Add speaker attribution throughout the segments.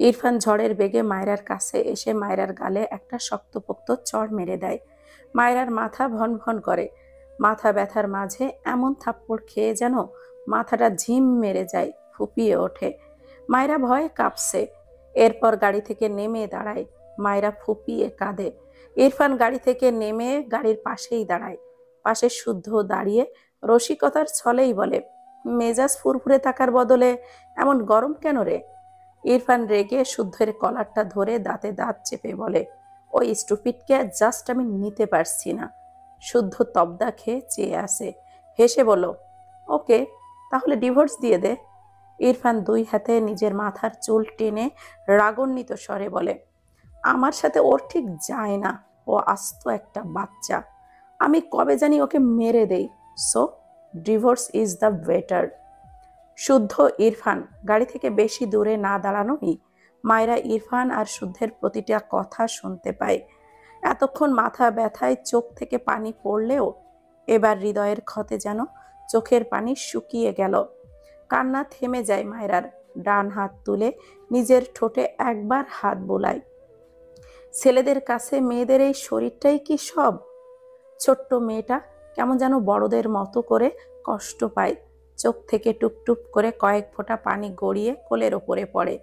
Speaker 1: ইরফান ঝড়ের বেগে মায়রার কাছে এসে মায়রার গালে একটা শক্তপোক্ত চড় মেরে দেয়। মায়রার মাথা ভন ভন করে। মাথা ব্যথার মাঝে এমন থাপ্পড় খেয়ে যেন মাথাটা ঝিম মেরে যায়, ফুপিয়ে ওঠে। মায়রা ভয়ে কাঁপছে। এরপর গাড়ি থেকে নেমে দাঁড়ায়। মায়রা ফুপিয়ে কাঁদে। ইরফান গাড়ি থেকে নেমে গাড়ির পাশেই দাঁড়ায়। পাশে শুদ্ধ দাঁড়িয়ে রসিকতার ছলেই বলে, মেজাজ ফুরফুরে থাকার বদলে এমন গরম কেন রে? ইরফান রেগে শুদ্ধের কলারটা ধরে দাঁতে দাঁত চেপে বলে, ওই স্টুপিডকে জাস্ট আমি নিতে পারছি না। শুদ্ধ তবদা খেয়ে চেয়ে আসে, হেসে বলল, ওকে, তাহলে ডিভোর্স দিয়ে দে। ইরফান দুই হাতে নিজের মাথার চুল টেনে রাগান্বিত স্বরে বলে, আমার সাথে ওর ঠিক যায় না। ও আস্ত একটা বাচ্চা। আমি কবে জানি ওকে মেরে দেই। So divorce is the better. শুদ্ধ ইরফান গাড়ি থেকে বেশি দূরে না দাঁড়ানোই মায়রা ইরফান আর শুদ্ধের প্রতিটা কথা শুনতে পায়। এতক্ষণ মাথা ব্যথায় চোখ থেকে পানি পড়লেও এবার হৃদয়ের ক্ষতে যেন চোখের পানি শুকিয়ে গেল। কান্না থেমে যায় মায়রার। ডান হাত তুলে নিজের ঠোঁটে একবার হাত বোলায়। ছেলেদের কাছে মেয়েদের এই শরীরটাই কি সব? ছোট্ট মেয়েটা কেমন যেন বড়দের মতো করে কষ্ট পায়। চোখ থেকে টুপটুপ করে কয়েক ফোঁটা পানি গড়িয়ে কোলের ওপরে পড়ে।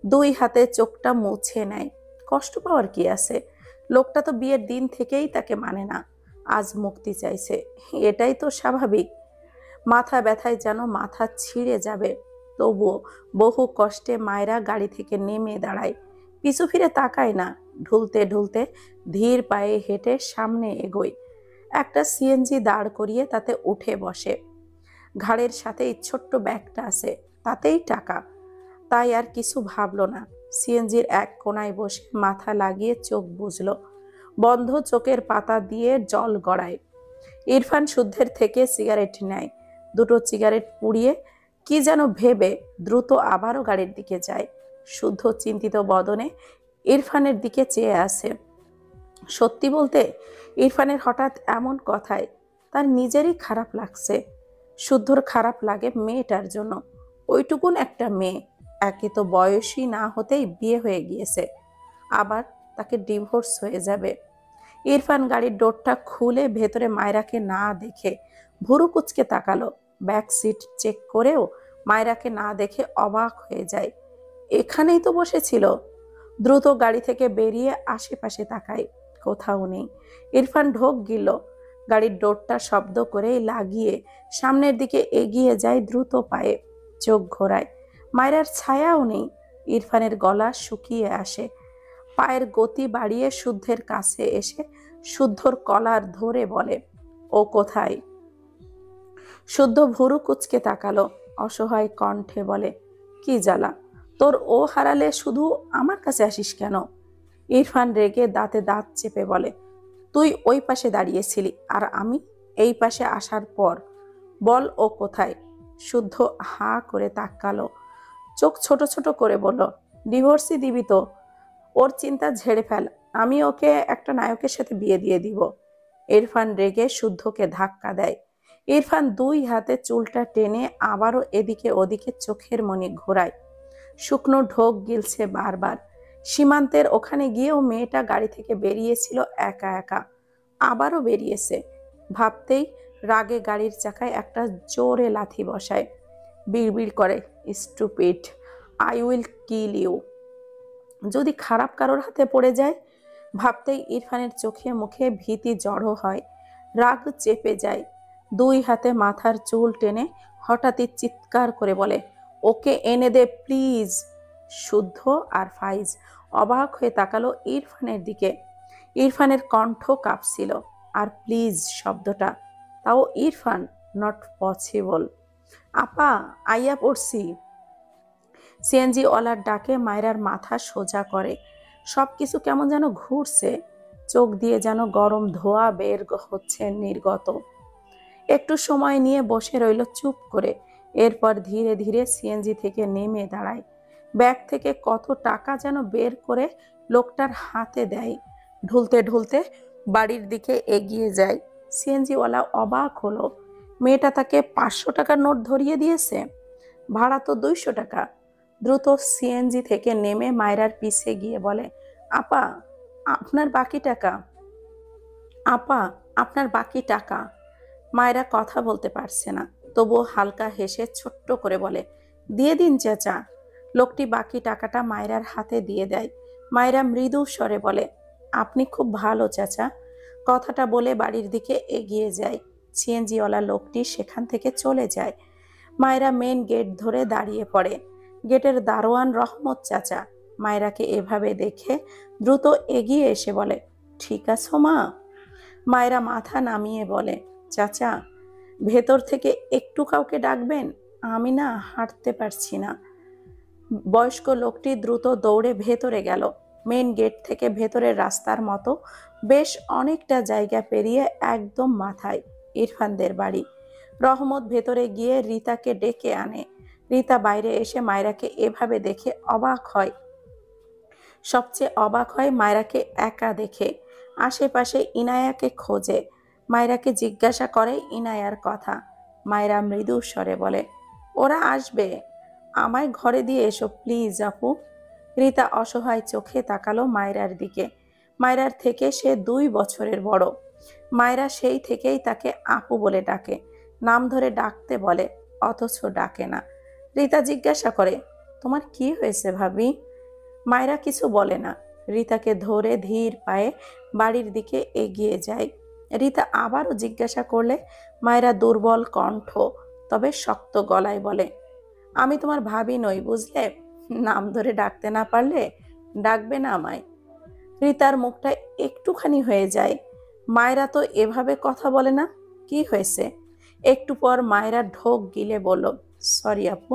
Speaker 1: দুই হাতে চোখটা মুছে নেয়। কষ্ট পাওয়ার কি আছে? লোকটা তো বিয়ের দিন থেকেই তাকে মানে না, আজ মুক্তি চাইছে, এটাই তো স্বাভাবিক। মাথা ব্যথায় যেন মাথা ছিঁড়ে যাবে। তবুও বহু কষ্টে মায়রা গাড়ি থেকে নেমে দাঁড়ায়। পিছু ফিরে তাকায় না। ঢুলতে ঢুলতে ধীর পায়ে হেঁটে সামনে এগোয়। একটা সিএনজি দাঁড় করিয়ে তাতে উঠে বসে। ঘাড়ের সাথেই ছোট্ট ব্যাগটা আছে, তাতেই টাকা। তাই আর কিছু ভাবলো না। সিএনজির এক কোনায় বসে মাথা লাগিয়ে চোখ বুজল। বন্ধ চোখের পাতা দিয়ে জল গড়ায়। ইরফান শুদ্ধের থেকে সিগারেট নেয়। দুটো সিগারেট পুড়িয়ে কি যেন ভেবে দ্রুত আবারও গাড়ির দিকে যায়। শুদ্ধ চিন্তিত বদনে ইরফানের দিকে চেয়ে আসে। সত্যি বলতে ইরফানের হঠাৎ এমন কথায় তার নিজেরই খারাপ লাগছে। শুদ্ধর খারাপ লাগে মেয়েটার জন্য। ওইটুকুন একটা মেয়ে, একে তো বয়সী না হতেই বিয়ে হয়ে গিয়েছে, আবার তাকে ডিভোর্স হয়ে যাবে। ইরফান গাড়ির ডোরটা খুলে ভেতরে মায়রাকে না দেখে ভুরু কুচকে তাকালো। ব্যাক সিট চেক করেও মায়রাকে না দেখে অবাক হয়ে যায়। এখানেই তো বসেছিল। দ্রুত গাড়ি থেকে বেরিয়ে আশেপাশে তাকায়, কোথাও নেই। ইরফান ঢোক গিল। গাড়ির ডোরটা শব্দ করে লাগিয়ে সামনের দিকে এগিয়ে যায় দ্রুত পায়ে। চোখ ঘোরায়, মায়রার ছায়াও নেই। ইরফানের গলা শুকিয়ে আসে। পায়ের গতি বাড়িয়ে শুদ্ধের কাছে এসে শুদ্ধর কলার ধরে বলে, ও কোথায়? শুদ্ধ ভুরু কুচকে তাকালো। অসহায় কণ্ঠে বলে, কি জ্বালা তোর, ও হারালে শুধু আমার কাছে আসিস কেন? ইরফান রেগে দাঁতে দাঁত চেপে বলে, তুই ওই পাশে দাঁড়িয়েছিলি আর আমি এই পাশে আসার পর বল ও কোথায়? শুদ্ধ হা করে তাকালো, চোখ ছোট ছোট করে বলল, ডিভোর্সই দিবি তো? ওর চিন্তা ঝেড়ে ফেল, আমি ওকে একটা নায়কের সাথে বিয়ে দিয়ে দিব। ইরফান রেগে শুদ্ধকে ধাক্কা দেয়। ইরফান দুই হাতে চুলটা টেনে আবারও এদিকে ওদিকে চোখের মনি ঘোরায়। শুকনো ঢোক গিলছে বারবার। সীমান্তের ওখানে গিয়েও মেয়েটা গাড়ি থেকে বেরিয়েছিল একা একা, আবারও বেরিয়েছে। ভাবতেই রাগে গাড়ির চাকায় একটা জোরে লাথি বসায়। বিড়বিড় করে, stupid, I will kill you. যদি খারাপ কারোর হাতে পড়ে যায়। ভাবতেই ইরফানের চোখে মুখে ভীতি জড়ো হয়, রাগ চেপে যায়। দুই হাতে মাথার চুল টেনে হঠাৎই চিৎকার করে বলে, ওকে এনে দে প্লিজ। শুদ্ধ আর ফাইজ অবাক হয়ে তাকালো ইরফানের দিকে। ইরফানের কণ্ঠ কাঁপছিল। আর প্লিজ শব্দটা, তাও ইরফান, নট পসিবল। আপা, আইয়া পড়ছি। সিএনজি ওয়ালার ডাকে মায়রার মাথা সোজা করে। সবকিছু কেমন যেন ঘুরছে। চোখ দিয়ে যেন গরম ধোঁয়া বের হচ্ছে নির্গত। একটু সময় নিয়ে বসে রইল চুপ করে। এরপর ধীরে ধীরে সিএনজি থেকে নেমে দাঁড়ায়। ব্যাগ থেকে কত টাকা যেন বের করে লোকটার হাতে দেয়। ঢুলতে ঢুলতে বাড়ির দিকে এগিয়ে যায়। সিএনজিওয়ালা অবাক হলো। মেয়েটা তাকে 500 টাকার নোট ধরিয়ে দিয়েছে। ভাড়া তো 200 টাকা। দ্রুত সিএনজি থেকে নেমে মায়রার পিছে গিয়ে বলে, আপা আপনার বাকি টাকা। আপা আপনার বাকি টাকা। মায়রা কথা বলতে পারছে না, তবুও হালকা হেসে ছোট্ট করে বলে, দিয়ে দিন চেঁচা। লোকটি বাকি টাকাটা মায়রার হাতে দিয়ে দেয়। মায়রা মৃদু স্বরে বলে, আপনি খুব ভালো চেঁচা। কথাটা বলে বাড়ির দিকে এগিয়ে যায়। সিএনজিওয়ালা লোকটি সেখান থেকে চলে যায়। মায়রা মেন গেট ধরে দাঁড়িয়ে পড়ে। গেটের দারোয়ান রহমত চাচা মায়রাকে এভাবে দেখে দ্রুত এগিয়ে এসে বলে, ঠিক আছো মা? মায়রা মাথা নামিয়ে বলে, চাচা ভেতর থেকে একটু কাউকে ডাকবেন, আমি না হাঁটতে পারছি না। বয়স্ক লোকটি দ্রুত দৌড়ে ভেতরে গেল। মেন গেট থেকে ভেতরের রাস্তার মতো বেশ অনেকটা জায়গা পেরিয়ে একদম মাথায় ইরফানদের বাড়ি। রহমত ভেতরে গিয়ে রিতাকে ডেকে আনে। রিতা বাইরে এসে মায়রাকে এভাবে দেখে অবাক হয়। সবচেয়ে অবাক হয় মায়রাকে একা দেখে। আশেপাশে ইনায়াকে খোঁজে। মায়রাকে জিজ্ঞাসা করে ইনায়ার কথা। মায়রা মৃদু স্বরে বলে, ওরা আসবে, আমায় ঘরে দিয়ে এসো প্লিজ আপু। রিতা অসহায় চোখে তাকালো মায়রার দিকে। মায়রার থেকে সে 2 বছরের বড়। মায়রা সেই থেকেই তাকে আপু বলে ডাকে, নাম ধরে ডাকতে বলে, অথচ ডাকে না। রিতা জিজ্ঞাসা করে, তোমার কি হয়েছে ভাবি? মায়রা কিছু বলে না। রিতাকে ধরে ধীর পায়ে বাড়ির দিকে এগিয়ে যায়। রিতা আবারও জিজ্ঞাসা করলে মায়রা দুর্বল কণ্ঠ তবে শক্ত গলায় বলে, আমি তোমার ভাবি নই বুঝলে, নাম ধরে ডাকতে না পারলে ডাকবে না আমায়। রিতার মুখটা একটুখানি হয়ে যায়। মায়রা তো এভাবে কথা বলে না, কি হয়েছে? একটু পর মায়রা ঢোক গিলে বলল, সরি আপু,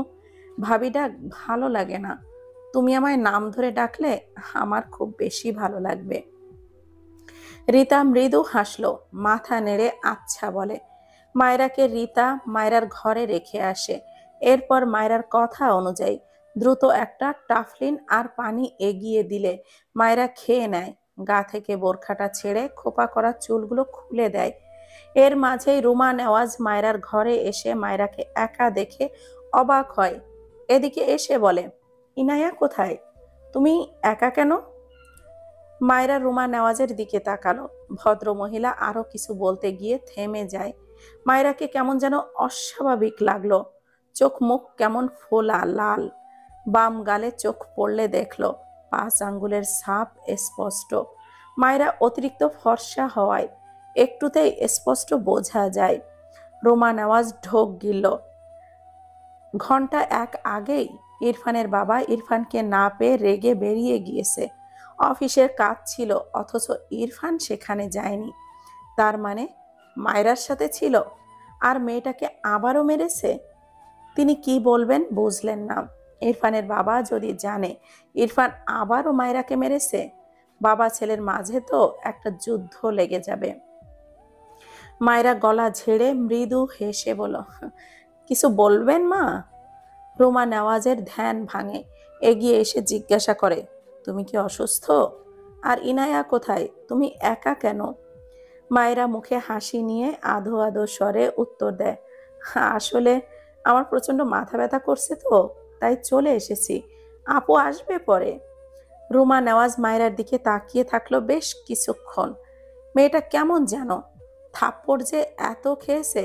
Speaker 1: ভাবি ডাক ভালো লাগে না, তুমি আমায় নাম ধরে ডাকলে আমার খুব বেশি ভালো লাগবে। রিতা মৃদু হাসলো, মাথা নেড়ে আচ্ছা বলে। মায়রাকে রিতা মায়রার ঘরে রেখে আসে। এরপর মায়রার কথা অনুযায়ী দ্রুত একটা টাফলিন আর পানি এগিয়ে দিলে মায়রা খেয়ে নেয়। গা থেকে বোরখাটা ছেড়ে খোপা করা চুলগুলো খুলে দেয়। এর মাঝেই রুমা নেওয়াজ মায়রার ঘরে এসে মায়রাকে একা দেখে অবাক হয়। এদিকে এসে বলে, ইনায়া কোথায়? তুমি একা কেন? মায়রা রুমা নেওয়াজের দিকে তাকালো। ভদ্র মহিলা আরো কিছু বলতে গিয়ে থেমে যায়। মায়রাকে কেমন যেন অস্বাভাবিক লাগলো। চোখ মুখ কেমন ফোলা লাল। বাম গালে চোখ পড়লে দেখলো 5 আঙ্গুলের ছাপ স্পষ্ট। মায়রা অতিরিক্ত ফর্সা হওয়ায় একটুতেই স্পষ্ট বোঝা যায়। রুমা নেওয়াজ ঢোক গিলল। ঘন্টা 1 আগেই ইরফানের বাবা ইরফানকে না পেয়ে রেগে বেরিয়ে গিয়েছে। অফিসের কাজ ছিল, অথচ ইরফান সেখানে যায়নি। তার মানে মায়রার সাথে ছিল, আর মেয়েটাকে আবারও মেরেছে। তিনি কি বলবেন বুঝলেন না। ইরফানের বাবা যদি জানে ইরফান আবারও মায়রাকে মেরেছে, বাবা ছেলের মাঝে তো একটা যুদ্ধ লেগে যাবে। মায়রা গলা ঝেড়ে মৃদু হেসে বলল, কিছু বলবেন মা? রুমা নেওয়াজের ধ্যান ভাঙে। এগিয়ে এসে জিজ্ঞাসা করে, তুমি কি অসুস্থ? আর ইনায়া কোথায়? তুমি একা কেন? মায়েরা মুখে হাসি নিয়ে আধো আধো স্বরে উত্তর দেয়, আসলে আমার প্রচন্ড মাথা ব্যথা করছে তো, তাই চলে এসেছি, আপু আসবে পরে। রুমা নেওয়াজ মায়েরার দিকে তাকিয়ে থাকলো বেশ কিছুক্ষণ। মেয়েটা কেমন যেন, থাপ্পড় যে এত খেয়েছে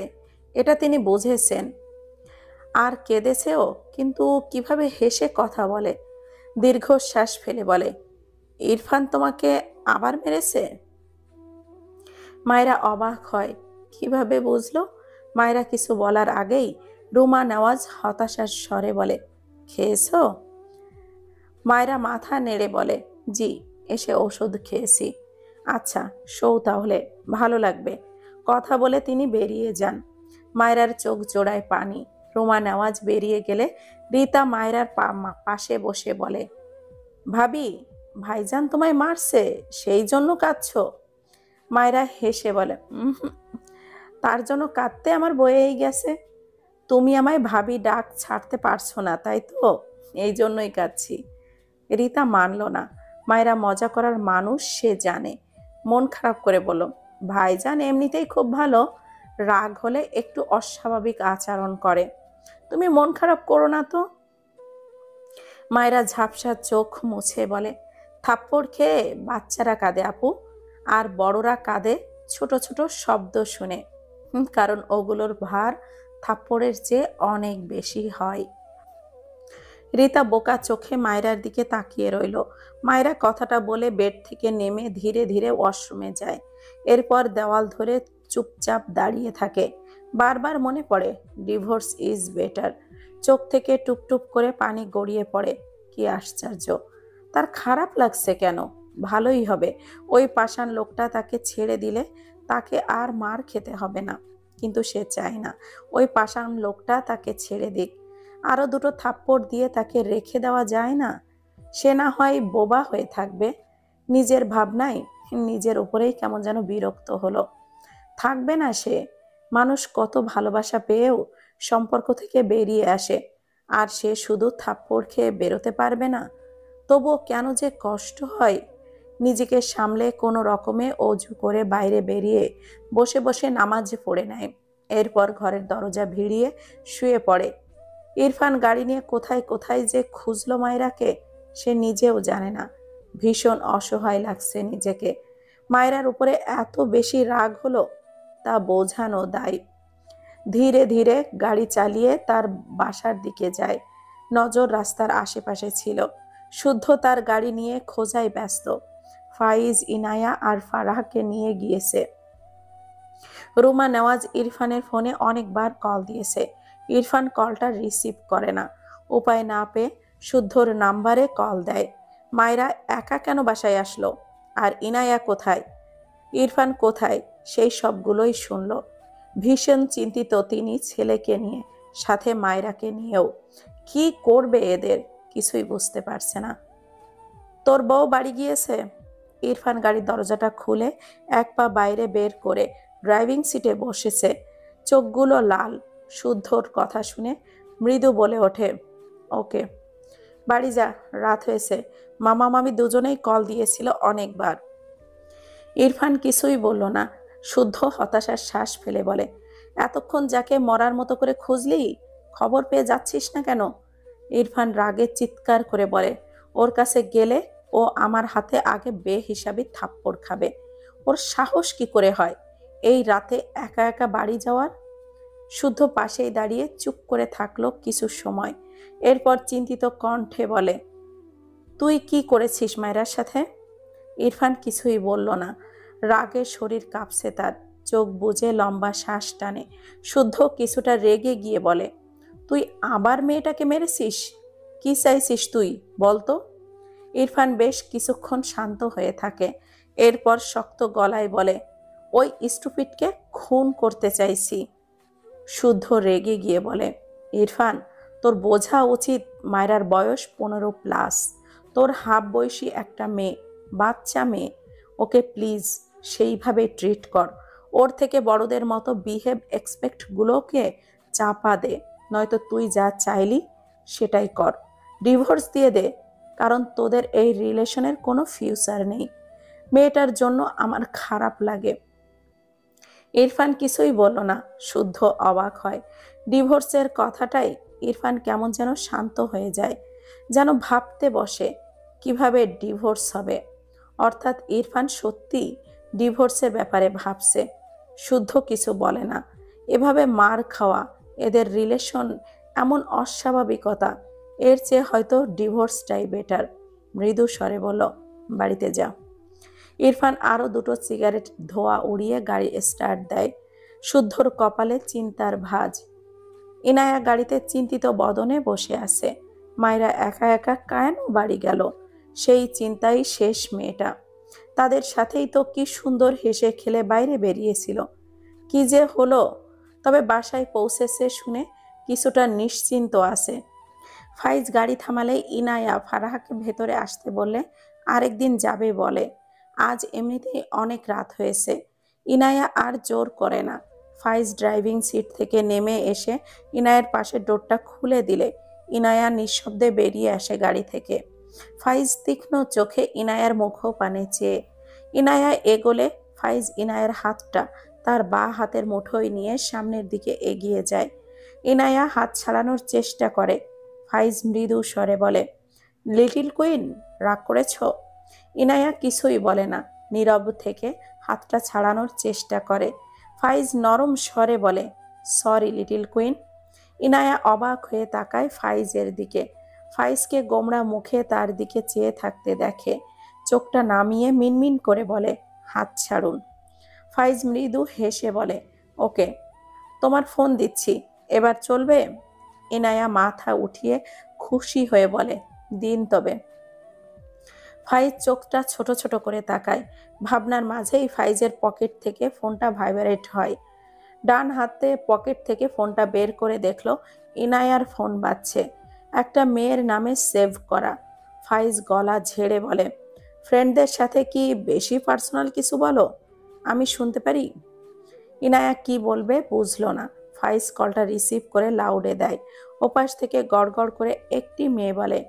Speaker 1: এটা তিনি বুঝেছেন। আর কেঁদেছেও, কিন্তু কিভাবে হেসে কথা বলে। দীর্ঘশ্বাস ফেলে বলে, ইরফান তোমাকে আবার মেরেছে? মায়েরা অবাক হয়, কিভাবে বুঝলো? মায়েরা কিছু বলার আগেই রুমা নেওয়াজ হতাশার স্বরে বলে, খেয়েছো? মায়েরা মাথা নেড়ে বলে, জি, এসে ওষুধ খেয়েছি। আচ্ছা শোও তাহলে, ভালো লাগবে। কথা বলে তিনি বেরিয়ে যান। মায়েরার চোখ জোড়ায় পানি। রুমা নেওয়াজ বেরিয়ে গেলে রিতা মায়েরার পাশে বসে বলে, ভাবি, ভাইজান তোমায় মারছে সেই জন্য কাঁদছো? মায়েরা হেসে বলে, তার জন্য কাঁদতে আমার বয়েই গেছে। তুমি আমায় ভাবি ডাক ছাড়তে পারছো না তাই তো, এই জন্যই কাঁদছি। রিতা মানল না। মায়েরা মজা করার মানুষ সে জানে। মন খারাপ করে বলল, ভাইজান এমনিতেই খুব ভালো, রাগ হলে একটু অস্বাভাবিক আচরণ করে, তুমি মন খারাপ করো না তো। মায়েরা ঝাপসা চোখ মুছে বলে, থাপ্পড় খেয়ে বাচ্চারা কাঁদে আপু, আর বড়রা কাঁদে ছোট ছোট শব্দ শুনে। কারণ ওগুলোর ভার থাপ্পড়ের চেয়ে অনেক বেশি হয়। রিতা বোকা চোখে মায়রার দিকে তাকিয়ে রইল। মায়রা কথাটা বলে বেড থেকে নেমে ধীরে ধীরে ওয়াশরুমে যায়। এরপর দেওয়াল ধরে চুপচাপ দাঁড়িয়ে থাকে। বারবার মনে পড়ে ডিভোর্স ইজ বেটার। চোখ থেকে টুপটুপ করে পানি গড়িয়ে পড়ে। কি আশ্চর্য, তার খারাপ লাগছে কেন? ভালোই হবে। ওই পাষাণ লোকটা তাকে ছেড়ে দিলে তাকে আর মার খেতে হবে না। কিন্তু সে চায় না ওই পাষাণ লোকটা তাকে ছেড়ে দিক। আরো দুটো থাপ্পড় দিয়ে তাকে রেখে দেওয়া যায় না? সে না হয় বোবা হয়ে থাকবে। নিজের ভাবনায় নিজের উপরেই কেমন যেন বিরক্ত হলো। থাকবে না সে। মানুষ কত ভালোবাসা পেয়েও সম্পর্ক থেকে বেরিয়ে আসে, আর সে শুধু থাপ্পড় খেয়ে বেরোতে পারবে না। তবুও কেন যে কষ্ট হয়। নিজেকে সামলে কোনো রকমে অজু করে বাইরে বেরিয়ে বসে বসে নামাজ পড়ে নেয়। এরপর ঘরের দরজা ভিড়িয়ে শুয়ে পড়ে। ইরফান গাড়ি নিয়ে কোথায় কোথায় যে খুঁজলো মায়রাকে সে নিজেও জানে না। ভীষণ অসহায় লাগছে নিজেকে। মায়রার উপরে এত বেশি রাগ হলো তা বোঝানো দায়। ধীরে ধীরে গাড়ি চালিয়ে তার বাসার দিকে যায়। নজর রাস্তার আশেপাশে ছিল। শুদ্ধ তার গাড়ি নিয়ে খোঁজায় ব্যস্ত। ফাইজ, ইনায়া আর ফারাহকে নিয়ে গিয়েছে। রুমা নেওয়াজ ইরফানের ফোনে অনেকবার কল দিয়েছে। ইরফান কলটা রিসিভ করে না। উপায় না পেয়ে শুদ্ধর নাম্বারে কল দেয়। মায়রা একা কেন বাসায় আসলো? আর ইনায়া কোথায়? ইরফান কোথায়? সেই সবগুলোই শুনল। ভীষণ চিন্তিত তিনি ছেলেকে নিয়ে, সাথে মায়রাকে নিয়েও। কি করবে এদের কিছুই বুঝতে পারছে না। তোর বউ বাড়ি গিয়েছে? ইরফান গাড়ির দরজাটা খুলে এক পা বাইরে বের করে ড্রাইভিং সিটে বসেছে। চোখগুলো লাল। শুদ্ধর কথা শুনে মৃদু বলে ওঠে, ওকে, বাড়ি যা, রাত হয়েছে। মামা মামি দুজনেই কল দিয়েছিল অনেকবার। ইরফান কিছুই বলল না। শুদ্ধ হতাশার শ্বাস ফেলে বলে, এতক্ষণ যাকে মরার মতো করে খুঁজলি, খবর পেয়ে যাচ্ছিস না কেন? ইরফান রাগে চিৎকার করে বলে, ওর কাছে গেলে ও আমার হাতে আগে বেহিসাবি থাপ্পড় খাবে। ওর সাহস কি করে হয় এই রাতে একা একা বাড়ি যাওয়ার? শুদ্ধ পাশেই দাঁড়িয়ে চুপ করে থাকলো কিছু সময়। এরপর চিন্তিত কণ্ঠে বলে, তুই কি করেছিস মায়েরার সাথে? ইরফান কিছুই বলল না। রাগে শরীর কাঁপছে তার। চোখ বুজে লম্বা শ্বাস টানে। শুদ্ধ কিছুটা রেগে গিয়ে বলে, তুই আবার মেয়েটাকে মেরেছিস? কি চাইছিস তুই বলতো? ইরফান বেশ কিছুক্ষণ শান্ত হয়ে থাকে। এরপর শক্ত গলায় বলে, ওই স্টুপিডকে খুন করতে চাইছি। শুদ্ধ রেগে গিয়ে বলে, ইরফান, তোর বোঝা উচিত মায়রার বয়স 15+। তোর হাফ বয়সী একটা মেয়ে, বাচ্চা মেয়ে। ওকে প্লিজ সেইভাবে ট্রিট কর। ওর থেকে বড়দের মতো বিহেভ এক্সপেক্টগুলোকে চাপা দে। নয়তো তুই যা চাইলি সেটাই কর। ডিভোর্স দিয়ে দে, কারণ তোদের এই রিলেশনের কোনো ফিউচার নেই। মেয়েটার জন্য আমার খারাপ লাগে। ইরফান কিছুই বলল না। শুদ্ধ অবাক হয়। ডিভোর্সের কথাটাই ইরফান কেমন যেন শান্ত হয়ে যায়। যেন ভাবতে বসে কিভাবে ডিভোর্স হবে। অর্থাৎ ইরফান সত্যি ডিভোর্সের ব্যাপারে ভাবছে। শুদ্ধ কিছু বলে না। এভাবে মার খাওয়া, এদের রিলেশন এমন অস্বাভাবিকতা, এর চেয়ে হয়তো ডিভোর্সটাই বেটার। মৃদু স্বরে বলল, বাড়িতে যা। ইরফান আরো দুটো সিগারেট ধোঁয়া উড়িয়ে গাড়ি স্টার্ট দেয়। শুদ্ধর কপালে চিন্তার ভাঁজ। ইনায়া গাড়িতে চিন্তিত বদনে বসে আছে। মায়েরা একা একা কেন বাড়ি গেল? সেই চিন্তাই শেষ মেয়েটা। তাদের সাথেই তো কি সুন্দর হেসে খেলে বাইরে বেরিয়েছিল। কি যে হলো? তবে বাসায় পৌঁছেছে শুনে কিছুটা নিশ্চিন্ত আছে। ফাইজ গাড়ি থামালে ইনায়া ফারাহকে ভেতরে আসতে বললে আরেকদিন যাবে বলে। আজ এমনিতেই অনেক রাত হয়েছে। ইনায়া আর জোর করে না। ফাইজ ড্রাইভিং সিট থেকে নেমে এসে ইনায়ার পাশের ডোরটা খুলে দিলে ইনায়া নিঃশব্দে বেরিয়ে আসে গাড়ি থেকে। ফাইজ তীক্ষ্ণ চোখে ইনায়ার মুখপানে চেয়ে। ইনায়া এগোলে ফাইজ ইনায়ার হাতটা তার বাঁ হাতের মুঠোয় নিয়ে সামনের দিকে এগিয়ে যায়। ইনায়া হাত ছাড়ানোর চেষ্টা করে। ফাইজ মৃদু স্বরে বলে, লিটিল কুইন, রাগ করেছ? ইনায়া কিছুই বলে না, নীরব থেকে হাতটা ছাড়ানোর চেষ্টা করে। ফাইজ নরম স্বরে বলে, সরি লিটিল কুইন। ইনায়া অবাক হয়ে তাকায় ফাইজের দিকে। ফাইজকে গোমড়া মুখে তার দিকে চেয়ে থাকতে দেখে। চোখটা নামিয়ে মিনমিন করে বলে, হাত ছাড়ুন। ফাইজ মৃদু হেসে বলে, ওকে, তোমার ফোন দিচ্ছি, এবার চলবে? ইনায়া মাথা উঠিয়ে খুশি হয়ে বলে, দিন তবে। ফাইজ চোখটা ছোট ছোট করে তাকায়। ভাবনার মাঝেই ফাইজের পকেট থেকে ফোনটা ভাইব্রেট হয়। ডান হাতে পকেট থেকে ফোনটা বের করে দেখলো ইনায়ার ফোন বাজছে। একটা মেয়ের নামে সেভ করা। ফাইজ গলা ঝেড়ে বলে, ফ্রেন্ডদের সাথে কি বেশি পার্সোনাল কিছু বলো? আমি শুনতে পারি? ইনায়া কি বলবে বুঝলো না। ফাইজ কলটা রিসিভ করে লাউডে দেয়। ওপাশ থেকে গড়গড় করে একটি মেয়ে বলে,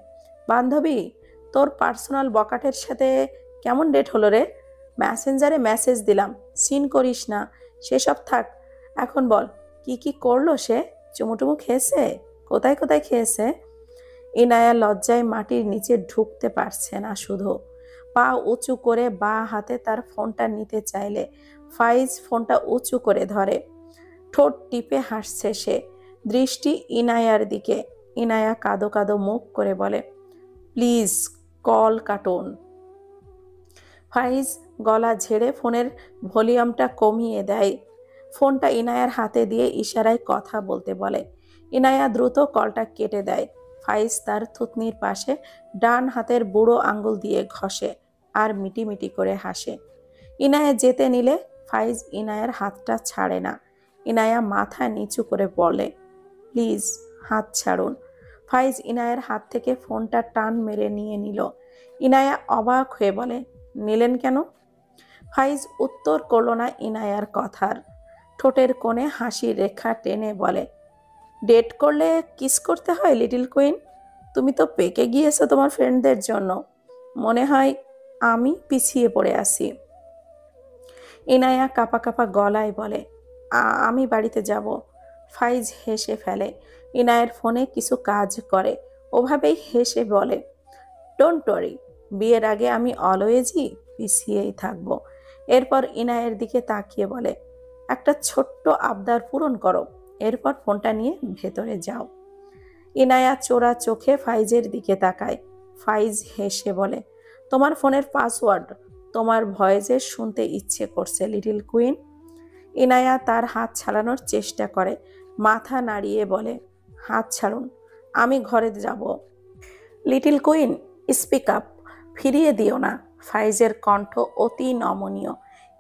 Speaker 1: বান্ধবী, তোর পার্সোনাল বকাটের সাথে কেমন ডেট হলো রে? মেসেঞ্জারে মেসেজ দিলাম, সিন করিস না। সেসব থাক, এখন বল কি কি করলো সে? চুমুটুমু খেয়েছে? কোথায় কোথায় খেয়েছে? ইনায়া লজ্জায় মাটির নিচে ঢুকতে পারছে না। শুধু পা উঁচু করে বাঁ হাতে তার ফোনটা নিতে চাইলে ফাইজ ফোনটা উঁচু করে ধরে। ঠোঁট টিপে হাসছে সে, দৃষ্টি ইনায়ার দিকে। ইনায়া কাদো কাদো মুখ করে বলে, প্লিজ কল কাটুন। ফাইজ গলা ঝেড়ে ফোনের ভলিউমটা কমিয়ে দেয়। ফোনটা ইনায়ার হাতে দিয়ে ইশারায় কথা বলতে বলে। ইনায়া দ্রুত কলটা কেটে দেয়। ফাইজ তার থুতনির পাশে ডান হাতের বুড়ো আঙ্গুল দিয়ে ঘষে আর মিটিমিটি করে হাসে। ইনায়া যেতে নিলে ফাইজ ইনায়ার হাতটা ছাড়ে না। ইনায়া মাথা নিচু করে বলে, প্লিজ হাত ছাড়ুন। ফাইজ ইনায়ার হাত থেকে ফোনটা টান মেরে নিয়ে নিল। ইনায়া অবাক হয়ে বলে, নিলেন কেন? ফাইজ উত্তর করল না ইনায়ার কথার। ঠোঁটের কোণে হাসির রেখা টেনে বলে, ডেট করলে কিস করতে হয় লিটল কুইন? তুমি তো পেকে গিয়েছো তোমার ফ্রেন্ডদের জন্য। মনে হয় আমি পিছিয়ে পড়ে আছি। ইনায়া কাপা কাপা গলায় বলে, আমি বাড়িতে যাব। ফাইজ হেসে ফেলে। ইনায়ের ফোনে কিছু কাজ করে। ওভাবেই হেসে বলে, ডোন্ট ওয়ারি, বিয়ের আগে আমি অলওয়েজই পিছিয়েই থাকবো। এরপর ইনায়ের দিকে তাকিয়ে বলে, একটা ছোট্ট আবদার পূরণ করো, এরপর ফোনটা নিয়ে ভেতরে যাও। ইনায়া চোরা চোখে ফাইজের দিকে তাকায়। ফাইজ হেসে বলে, তোমার ফোনের পাসওয়ার্ড তোমার ভয়েসে শুনতে ইচ্ছে করছে লিটল কুইন। ইনায়া তার হাত ছাড়ানোর চেষ্টা করে, মাথা নাড়িয়ে বলে, হাত ছাড়ুন, আমি ঘরে যাব। লিটল কুইন, স্পিক আপ, ফিরিয়ে দিও না। ফাইজের কণ্ঠ অতি নমনীয়।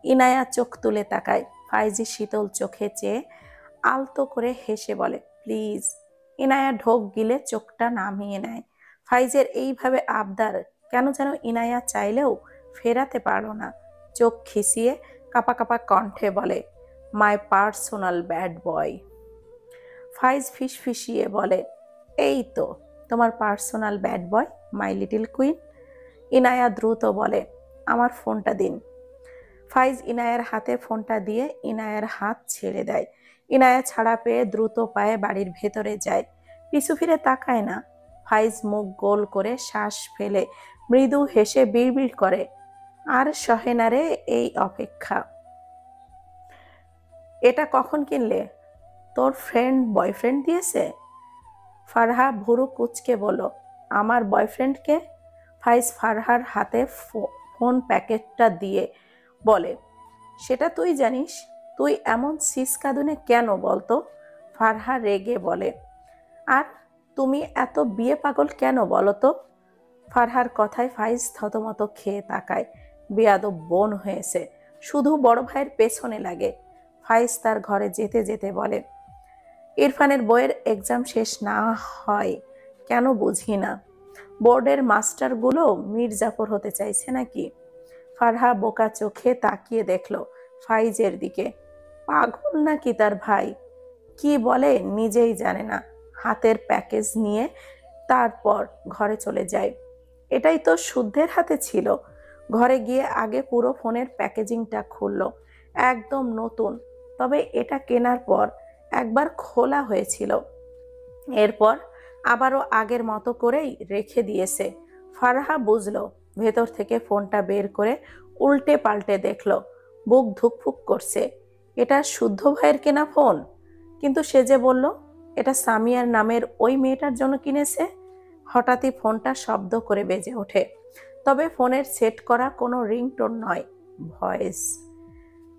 Speaker 1: ইনায়া চোখ তুলে তাকায়। ফাইজি শীতল চোখে চেয়ে আলতো করে হেসে বলে, প্লিজ। ইনায়া ঢোক গিলে চোখটা নামিয়ে নেয়। ফাইজের এইভাবে আবদার কেন যেন ইনায়া চাইলেও ফেরাতে পারল না। চোখ খিসিয়ে কাপা কাপা কণ্ঠে বলে, মাই পার্সোনাল ব্যাড বয়। ফাইজ ফিসফিসিয়ে বলে, এই তো তোমার personal bad boy my little queen. Inaya দ্রুত বলে, আমার ফোনটা দিন। ফাইজ ইনায়ার হাতে ফোনটা দিয়ে ইনায়ার হাত ছেড়ে দেয়। ইনায়া ছাড়া পেয়ে দ্রুত পায়ে বাড়ির ভেতরে যায়। পিছু ফিরে তাকায় না। ফাইজ মুখ গোল করে শ্বাস ফেলে মৃদু হেসে বিড়বিড় করে, আর সহে না রে এই অপেক্ষা। এটা কখন কিনলে? তোর ফ্রেন্ড বয়ফ্রেন্ড দিয়েছে? ফারহা ভুরু কুচকে বলল, আমার বয়ফ্রেন্ডকে? ফাইজ ফারহার হাতে ফোন প্যাকেটটা দিয়ে বলে, সেটা তুই জানিস? তুই এমন সিসকাদুনে কেন বলতো? ফারহা রেগে বলে, আর তুমি এত বিয়ে পাগল কেন বলো তো? ফারহার কথায় ফাইজ থতমত খেয়ে তাকায়। বেয়াদব বোন হয়েছে, শুধু বড় ভাইয়ের পেছনে লাগে। ফাইজ তার ঘরে যেতে যেতে বলে, ইরফানের বইয়ের এক্সাম শেষ না হয় কেন বুঝি না। বোর্ডের মাস্টারগুলো মির্জাফর হতে চাইছে নাকি? ফারহা বোকা চোখে তাকিয়ে দেখল ফাইজের দিকে। পাগল নাকি তার ভাই? কি বলে নিজেই জানে না। হাতের প্যাকেজ নিয়ে তারপর ঘরে চলে যায়। এটাই তো শুদ্ধের হাতে ছিল। ঘরে গিয়ে আগে পুরো ফোনের প্যাকেজিংটা খুলল। একদম নতুন, তবে এটা কেনার পর একবার খোলা হয়েছিল। এরপর আবারও আগের মতো করেই রেখে দিয়েছে। ফারহা বুঝলো, ভেতর থেকে ফোনটা বের করে উল্টে পাল্টে দেখলো। বুক ধুকফুক করছে। এটা শুদ্ধ ভাইয়ের কেনা ফোন, কিন্তু সে যে বলল এটা সামিয়ার নামের ওই মেয়েটার জন্য কিনেছে। হঠাৎই ফোনটা শব্দ করে বেজে ওঠে, তবে ফোনের সেট করা কোনো রিংটোন নয়, ভয়েস।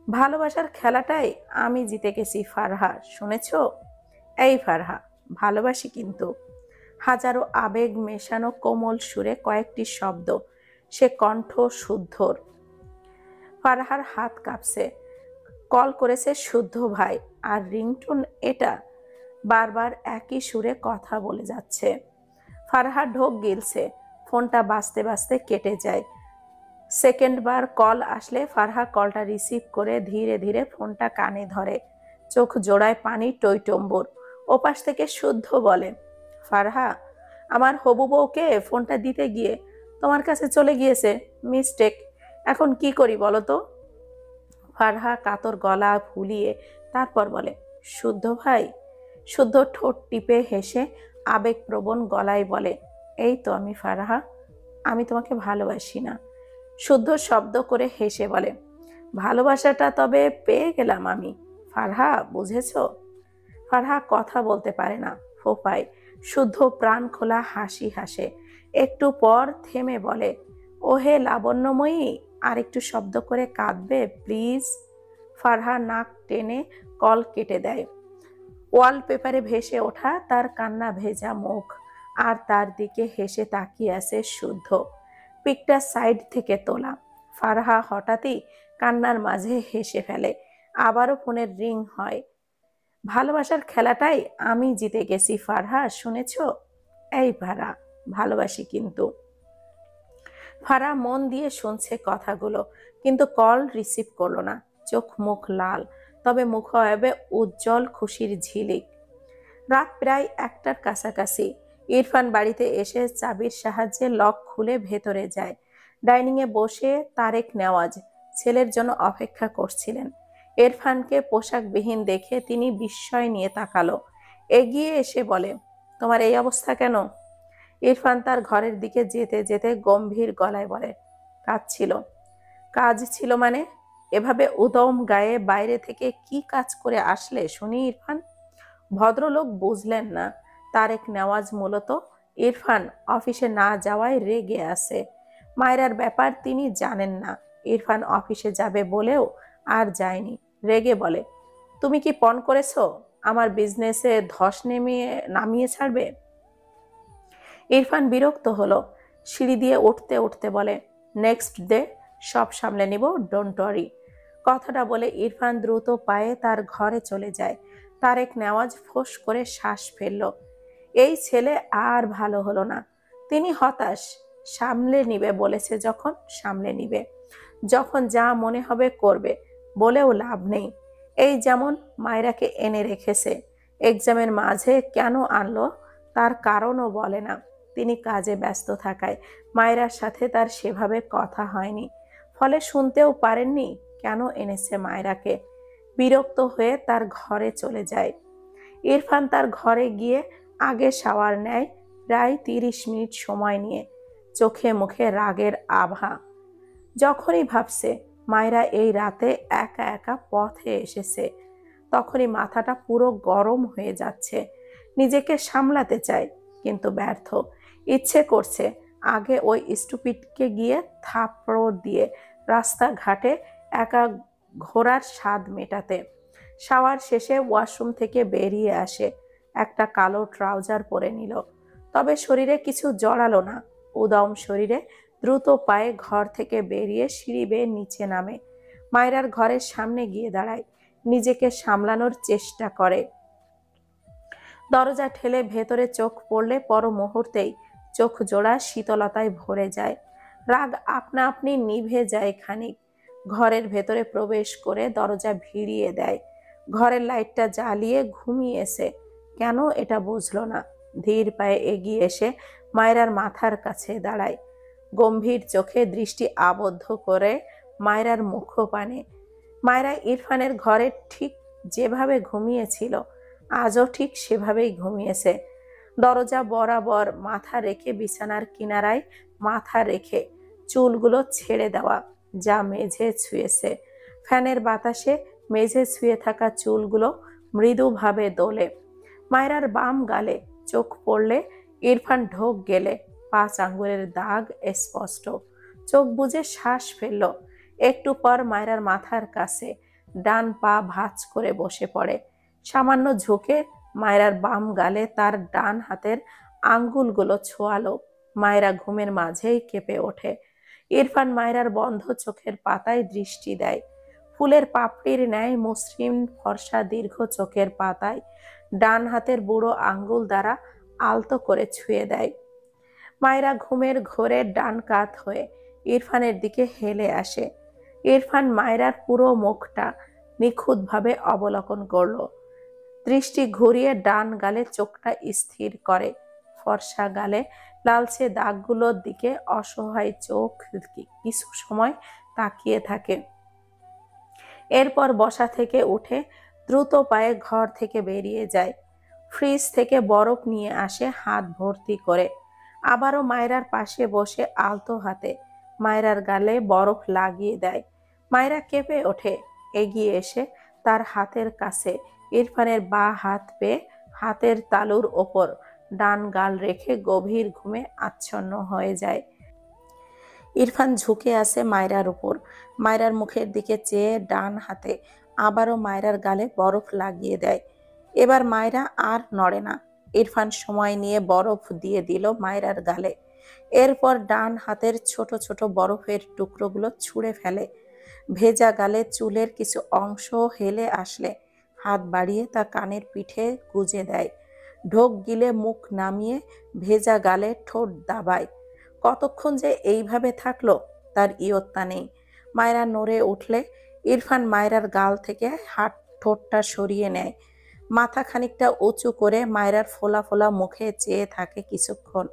Speaker 1: ভালোবাসার খেলাটাই আমি জিতে গেছি ফারহা, শুনেছ? এই ফারহা, ভালোবাসি কিন্তু। হাজারো আবেগ মেশানো কোমল সুরে কয়েকটি শব্দ, সে কণ্ঠ শুদ্ধর। ফারহার হাত কাঁপছে। কল করেছে শুদ্ধ ভাই, আর রিংটোন এটা। বারবার একই সুরে কথা বলে যাচ্ছে। ফারহা ঢোক গিলছে। ফোনটা বাজতে বাজতে কেটে যায়। সেকেন্ড বার কল আসলে ফারহা কলটা রিসিভ করে ধীরে ধীরে ফোনটা কানে ধরে। চোখ জোড়ায় পানি টইটম্বুর। ওপাশ থেকে শুদ্ধ বলে, ফারহা, আমার হবু বউকে ফোনটা দিতে গিয়ে তোমার কাছে চলে গিয়েছে, মিস্টেক। এখন কি করি বলো তো? ফারহা কাতর গলা ফুলিয়ে তারপর বলে, শুদ্ধ ভাই। শুদ্ধ ঠোঁট টিপে হেসে আবেগপ্রবণ গলায় বলে, এই তো আমি ফারহা, আমি তোমাকে ভালোবাসি না। শুদ্ধ শব্দ করে হেসে বলে, ভালোবাসাটা তবে পেয়ে গেলাম আমি, ফারহা, বুঝেছ? ফারহা কথা বলতে পারে না, ফোপায়। শুদ্ধ প্রাণ খোলা হাসি হাসে। একটু পর থেমে বলে, ওহে লাবণ্যময়ী, আর একটু শব্দ করে কাঁদবে প্লিজ। ফারহা নাক টেনে কল কেটে দেয়। ওয়ালপেপারে ভেসে ওঠা তার কান্না ভেজা মুখ, আর তার দিকে হেসে তাকিয়ে আছে শুদ্ধ। পিকটা সাইড থেকে তোলা। ফারহা হঠাৎই কান্নার মাঝে হেসে ফেলে। আবারও ফোনের রিং হয়। ভালোবাসার খেলাটাই আমি জিতে গেছি ফারহা, শুনেছ? এই ফারহা, ভালোবাসি কিন্তু। ফারহা মন দিয়ে শুনছে কথাগুলো, কিন্তু কল রিসিভ করলো না। চোখ মুখ লাল, তবে মুখায়বে উজ্জ্বল খুশির ঝিলিক। রাত প্রায় 1টার কাছাকাছি। ইরফান বাড়িতে এসে চাবির সাহায্যে লক খুলে ভেতরে যায়। ডাইনিংয়ে বসে তারেক নেওয়াজ ছেলের জন্য অপেক্ষা করছিলেন। ইরফানকে পোশাকবিহীন দেখে তিনি বিস্ময় নিয়ে তাকালো। এগিয়ে এসে বলে, তোমার এই অবস্থা কেন? ইরফান তার ঘরের দিকে যেতে যেতে গম্ভীর গলায় বলে, কাজ ছিল। কাজ ছিল মানে? এভাবে উদম গায়ে বাইরে থেকে কি কাজ করে আসলে শুনি ইরফান? ভদ্রলোক বুঝলেন না, তারেক নেওয়াজ মূলত ইরফান অফিসে না যাওয়ায় রেগে আছে। মায়রার ব্যাপার তিনি জানেন না। ইরফান অফিসে যাবে বলেও আর যায়নি। রেগে বলে, তুমি কি পণ করেছো আমার বিজনেসে ধস নামিয়ে ছাড়বে? ইরফান বিরক্ত হলো। সিঁড়ি দিয়ে উঠতে উঠতে বলে, নেক্সট ডে সব সামলে নিব, ডোন্ট ওয়ারি। কথাটা বলে ইরফান দ্রুত পায়ে তার ঘরে চলে যায়। তারেক নেওয়াজ ফোঁস করে শ্বাস ফেলল। এই ছেলে আর ভালো হলো না। তিনি হতাশ। সামলে নিবে বলেছে যখন সামলে নিবে, যখন যা মনে হবে করবে, বলেও লাভ নেই। এই যেমন মায়রাকে এনে রেখেছে, এক্সামের মাঝে কেন আনলো তার কারণও বলে না। তিনি কাজে ব্যস্ত থাকায় মায়রার সাথে তার সেভাবে কথা হয়নি, ফলে শুনতেও পারেননি কেন এনেছে মায়রাকে। বিরক্ত হয়ে তার ঘরে চলে যায়। ইরফান তার ঘরে গিয়ে আগে শাওয়ার নেয়, প্রায় 30 মিনিট সময় নিয়ে। চোখে মুখে রাগের আভা। যখনই ভাবছে মায়রা এই রাতে একা একা পথে এসেছে, তখনই মাথাটা পুরো গরম হয়ে যাচ্ছে। নিজেকে সামলাতে চায়, কিন্তু ব্যর্থ। ইচ্ছে করছে আগে ওই স্টুপিডকে গিয়ে থাপড় দিয়ে রাস্তাঘাটে একা ঘোরার স্বাদ মেটাতে। শাওয়ার শেষে ওয়াশরুম থেকে বেরিয়ে আসে। একটা কালো ট্রাউজার পরে নিল, তবে শরীরে কিছু জড়ালো না। উদম শরীরে দ্রুত পায়ে ঘর থেকে বেরিয়ে সিঁড়ি বেয়ে নিচে নামে। মায়রার ঘরের সামনে গিয়ে দাঁড়ায়। নিজেকে সামলানোর চেষ্টা করে। দরজা ঠেলে ভেতরে চোখ পড়লে পর মুহূর্তেই চোখ জোড়া শীতলতায় ভরে যায়। রাগ আপনা আপনি নিভে যায় খানিক। ঘরের ভেতরে প্রবেশ করে দরজা ভিড়িয়ে দেয়। ঘরের লাইটটা জ্বালিয়ে ঘুমিয়েছে কেন এটা বুঝলো না। ধীর পায়ে এগিয়ে এসে মায়রার মাথার কাছে দাঁড়ায়। গম্ভীর চোখে দৃষ্টি আবদ্ধ করে মায়রার মুখপানে। মায়রা ইরফানের ঘরে ঠিক যেভাবে ঘুমিয়েছিল আজও ঠিক সেভাবেই ঘুমিয়েছে। দরজা বরাবর মাথা রেখে বিছানার কিনারায় মাথা রেখে চুলগুলো ছেড়ে দেওয়া, যা মেঝে ছুঁয়েছে। ফ্যানের বাতাসে মেঝে ছুঁয়ে থাকা চুলগুলো মৃদুভাবে দোলে। মায়রার বাম গালে চোখ পড়লে, ইরফান ঢোক গেলে 5 আঙ্গুলের দাগ স্পষ্ট। চোখ বুজে শ্বাস ফেলল। একটু পর মায়রার মাথার কাছে ডান পা ভাঁজ করে বসে পড়ে। সামান্য ঝুঁকে মায়রার বাম গালে তার ডান হাতের আঙ্গুলগুলো ছোঁয়ালো। মায়রা ঘুমের মাঝেই কেঁপে ওঠে। ইরফান মায়রার বন্ধ চোখের পাতায় দৃষ্টি দেয়। ফুলের পাপড়ির ন্যায় মসৃণ ফর্সা দীর্ঘ চোখের পাতায় ডান হাতের বুড়ো আঙ্গুল দ্বারা আলতো করে ছুঁয়ে দেয়। মায়রা ঘুমের ঘোরে ডান কাত হয়ে ইরফানের দিকে হেলে আসে। ইরফান মায়রার পুরো মুখটা নিখুঁতভাবে অবলোকন করল। দৃষ্টি ঘুরিয়ে ডান গালে চোখটা স্থির করে। ফর্সা গালে লালচে দাগগুলোর দিকে অসহায় চোখ কিছু সময় তাকিয়ে থাকে। এরপর বসা থেকে উঠে দ্রুত পায়ে ঘর থেকে বেরিয়ে যায়। ফ্রিজ থেকে বরফ নিয়ে আসে হাত ভর্তি করে। আবারও মায়রার পাশে বসে আলতো হাতে মায়রার গালে বরফ লাগিয়ে দেয়। মায়রা কেঁপে ওঠে। এগিয়ে এসে তার হাতের কাছে ইরফানের বাঁ হাত পেয়ে হাতের তালুর ওপর ডান গাল রেখে গভীর ঘুমে আচ্ছন্ন হয়ে যায়। ইরফান ঝুঁকে আছে মায়রার উপর। মায়রার মুখের দিকে চেয়ে ডান হাতে আবারও মায়রার গালে বরফ লাগিয়ে দেয়। এবার মায়রা আর নড়ে না। ইরফান সময় নিয়ে বরফ দিয়ে দিল মায়রার গালে। এরপর ডান হাতের ছোট ছোট বরফের টুকরোগুলো ছুঁড়ে ফেলে। ভেজা গালে চুলের কিছু অংশ হেলে আসলে হাত বাড়িয়ে তা কানের পিঠে গুজে দেয়। ঢোক গিলে মুখ নামিয়ে ভেজা গালে ঠোঁট দাবায়। কতক্ষণ যে এইভাবে থাকলো তার ইয়ত্তা নেই। মায়রা নড়ে উঠলে ইরফান মায়রার গাল থেকে ঠোঁটটা সরিয়ে নেয়। মাথা খানিকটা উঁচু করে মায়রার ফোলা ফোলা মুখে চেয়ে থাকে কিছুক্ষণ।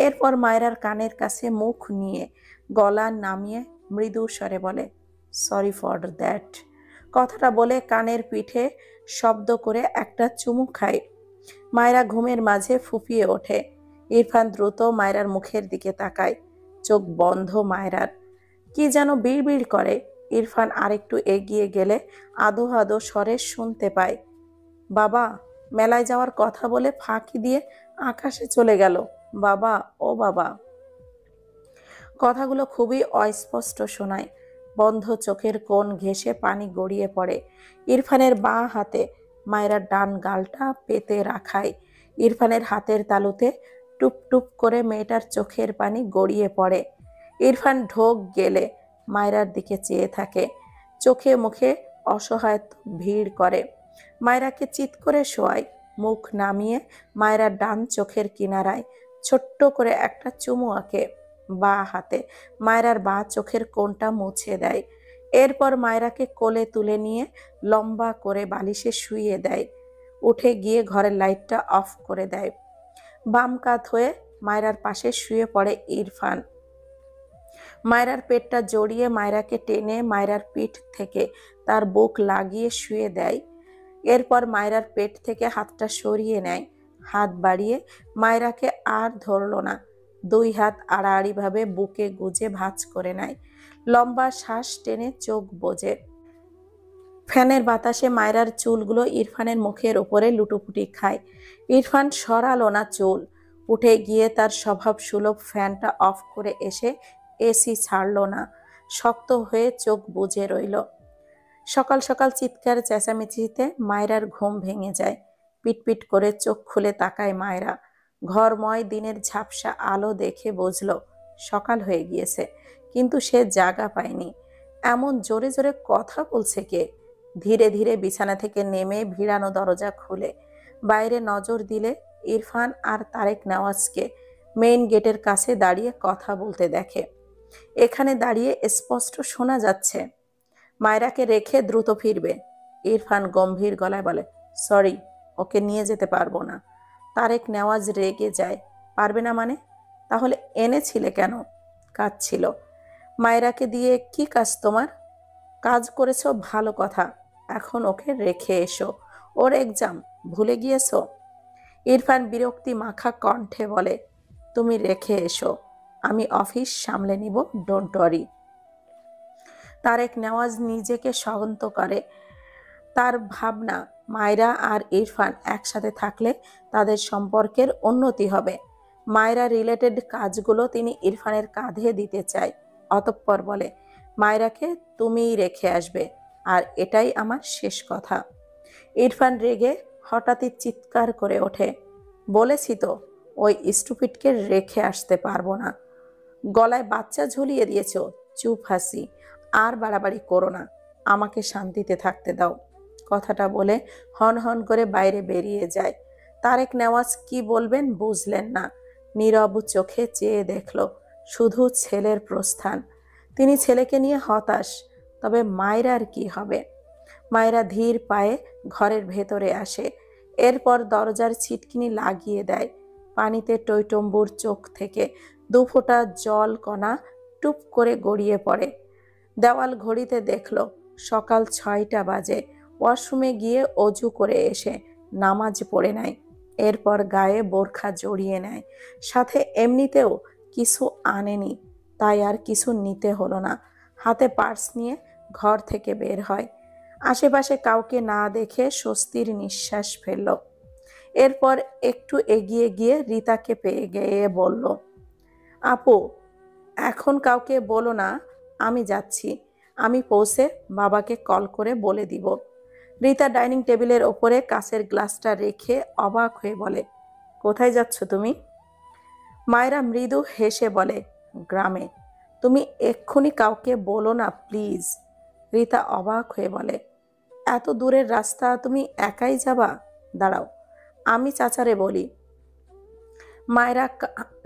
Speaker 1: এরপর মায়রার কানের কাছে মুখ নিয়ে গলা নামিয়ে মৃদু স্বরে বলে, সরি ফর দ্যাট। কথাটা বলে কানের পিঠে শব্দ করে একটা চুমু খায়। মায়রা ঘুমের মাঝে ফুঁপিয়ে ওঠে। ইরফান দ্রুত মায়রার মুখের দিকে তাকায়। চোখ বন্ধ মায়রার। কি যেন বিড়বিড় করে। ইরফান আরেকটু এগিয়ে গেলে আদো আদো স্বরে শুনতে পায়, বাবা। মেলায় যাওয়ার কথা বলে ফাঁকি দিয়ে আকাশে চলে গেল। বাবা, ও বাবা। কথাগুলো খুবই অস্পষ্ট শোনায়। বন্ধ চোখের কোণ ঘেঁষে পানি গড়িয়ে পড়ে। ইরফানের বাঁ হাতে মায়রার ডান গালটা পেতে রাখায় ইরফানের হাতের তালুতে টুপ টুপ করে মেয়েটার চোখের পানি গড়িয়ে পড়ে। ইরফান ঢোক গেলে মায়রার দিকে চেয়ে থাকে। চোখে মুখে অসহায় ভিড় করে। মায়রাকে চিৎ করে শোয়ায়। মুখ নামিয়ে মায়রার ডান চোখের কিনারায় ছোট্ট করে একটা চুমু আঁকে। বাঁ হাতে মায়রার বাঁ চোখের কোণটা মুছে দেয়। এরপর মায়রাকে কোলে তুলে নিয়ে লম্বা করে বালিশে শুইয়ে দেয়। উঠে গিয়ে ঘরের লাইটটা অফ করে দেয়। বাম কাত হয়ে মায়রার পাশে শুয়ে পড়ে ইরফান। মায়রার পেটটা জড়িয়ে মায়রাকে টেনে মায়রার পিঠ থেকে তার বুক লাগিয়ে শুয়ে দেয়। এরপর মায়রার পেট থেকে হাতটা সরিয়ে নেয়। হাত বাড়িয়ে মায়রাকে আর ধরল না। 2 হাত আড়াআড়িভাবে বুকে গুজে ভাঁজ করে নেয়। লম্বা শ্বাস টেনে চোখ বোঝে। ফ্যানের বাতাসে মায়রার চুলগুলো ইরফানের মুখের উপরে লুটোপুটি খায়। ইরফান সরালো না চুল। উঠে গিয়ে তার স্বভাব সুলভ ফ্যানটা অফ করে এসে এসি ছাড়ল না। শক্ত হয়ে চোখ বুজে রইল। সকাল সকাল চিৎকার চেঁচামেচিতে মায়রার ঘুম ভেঙে যায়। পিটপিট করে চোখ খুলে তাকায় মায়রা। ঘরময় দিনের ঝাপসা আলো দেখে বুঝল সকাল হয়ে গিয়েছে, কিন্তু সে জাগা পায়নি। এমন জোরে জোরে কথা বলছে কে? ধীরে ধীরে বিছানা থেকে নেমে ভিড়ানো দরজা খুলে বাইরে নজর দিলে ইরফান আর তারেক নেওয়াজকে মেইন গেটের কাছে দাঁড়িয়ে কথা বলতে দেখে। এখানে দাঁড়িয়ে স্পষ্ট শোনা যাচ্ছে, মায়রাকে রেখে দ্রুত ফিরবে। ইরফান গম্ভীর গলায় বলে, সরি, ওকে নিয়ে যেতে পারবো না। তারেক নেওয়াজ রেগে যায়, পারবে না মানে? তাহলে এনেছিলে কেন? কাজ ছিল। মায়রাকে দিয়ে কি কাজ তোমার? কাজ করেছো ভালো কথা, এখন ওকে রেখে এসো। ওর এক্সাম ভুলে গিয়েছো? ইরফান বিরক্তি মাখা কণ্ঠে বলে, তুমি রেখে এসো, আমি অফিস সামলে নিব, ডোন্ট ওয়ারি। তারেক নেওয়াজ নিজেকে শান্ত করে। তার ভাবনা, মায়রা আর ইরফান একসাথে থাকলে তাদের সম্পর্কের উন্নতি হবে। মায়রা রিলেটেড কাজগুলো তিনি ইরফানের কাঁধে দিতে চায়। অতঃপর বলে, মায়রাকে তুমিই রেখে আসবে, আর এটাই আমার শেষ কথা। ইরফান রেগে হঠাৎই চিৎকার করে ওঠে, বলেছি তো ওই স্টুপিডকে রেখে আসতে পারবো না। গলায় বাচ্চা ঝুলিয়ে দিয়েছ, চুপ হাসি, আর বাড়াবাড়ি করো না, আমাকে শান্তিতে থাকতে দাও। কথাটা বলে হন হন করে বাইরে বেরিয়ে যায়। তারেক নেওয়াজ কি বলবেন বুঝলেন না। নীরব চোখে চেয়ে দেখল শুধু ছেলের প্রস্থান। তিনি ছেলেকে নিয়ে হতাশ, তবে মায়রার কি হবে? মায়রা ধীর পায়ে ঘরের ভেতরে আসে, এরপর দরজার ছিটকিনি লাগিয়ে দেয়। পানিতে টইটম্বুর চোখ থেকে দু ফোঁটা জল কণা টুপ করে গড়িয়ে পড়ে। দেওয়াল ঘড়িতে দেখল সকাল 6টা বাজে। ওয়াশরুমে গিয়ে অজু করে এসে নামাজ পড়ে নেয়, এরপর গায়ে বোরখা জড়িয়ে নেয়। সাথে এমনিতেও কিছু আনেনি, তাই আর কিছু নিতে হলো না। হাতে পার্স নিয়ে ঘর থেকে বের হয়। আশেপাশে কাউকে না দেখে স্বস্তির নিঃশ্বাস ফেলল। এরপর একটু এগিয়ে গিয়ে রিতাকে পেয়ে গিয়ে বলল, আপু, এখন কাউকে বলো না, আমি যাচ্ছি। আমি পৌঁছে বাবাকে কল করে বলে দিব। রিতা ডাইনিং টেবিলের ওপরে কাঁচের গ্লাসটা রেখে অবাক হয়ে বলে, কোথায় যাচ্ছ তুমি? মায়রা মৃদু হেসে বলে, গ্রামে। তুমি এক্ষুনি কাউকে বলো না প্লিজ। রিতা অবাক হয়ে বলে, এত দূরের রাস্তা তুমি একাই যাবা? দাঁড়াও, আমি চাচারে বলি। মায়রা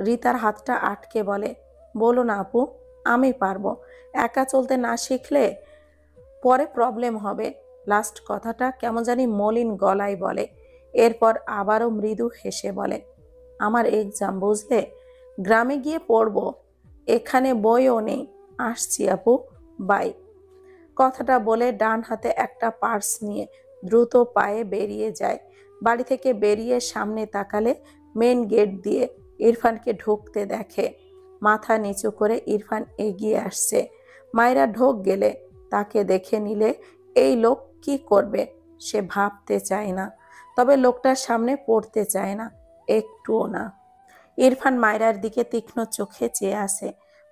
Speaker 1: রিতার হাতটা আটকে বলে, বলো না আপু, আমি পারবো। একা চলতে না শিখলে পরে প্রবলেম হবে। লাস্ট কথাটা কেমন জানি মলিন গলায় বলে। এরপর আবারও মৃদু হেসে বলে, আমার এক্সাম বুঝলে, গ্রামে গিয়ে পড়বো। এখানে বইও নেই, আসছি আপু, বাই। কথাটা বলে ডান হাতে একটা পার্স নিয়ে দ্রুত পায়ে বেরিয়ে যায়। বাড়ি থেকে বেরিয়ে সামনে তাকালে মেন গেট দিয়ে ইরফানকে ঢুকতে দেখে। মাথা নিচু করে ইরফান এগিয়ে আসছে। মায়েরা ঢোক গেলে তাকে দেখে নিলে এই লোক কি করবে সে ভাবতে চায় না, তবে লোকটার সামনে পড়তে চায় না, একটুও না। ইরফান মায়রার দিকে তীক্ষ্ণ চোখে চেয়ে আসে,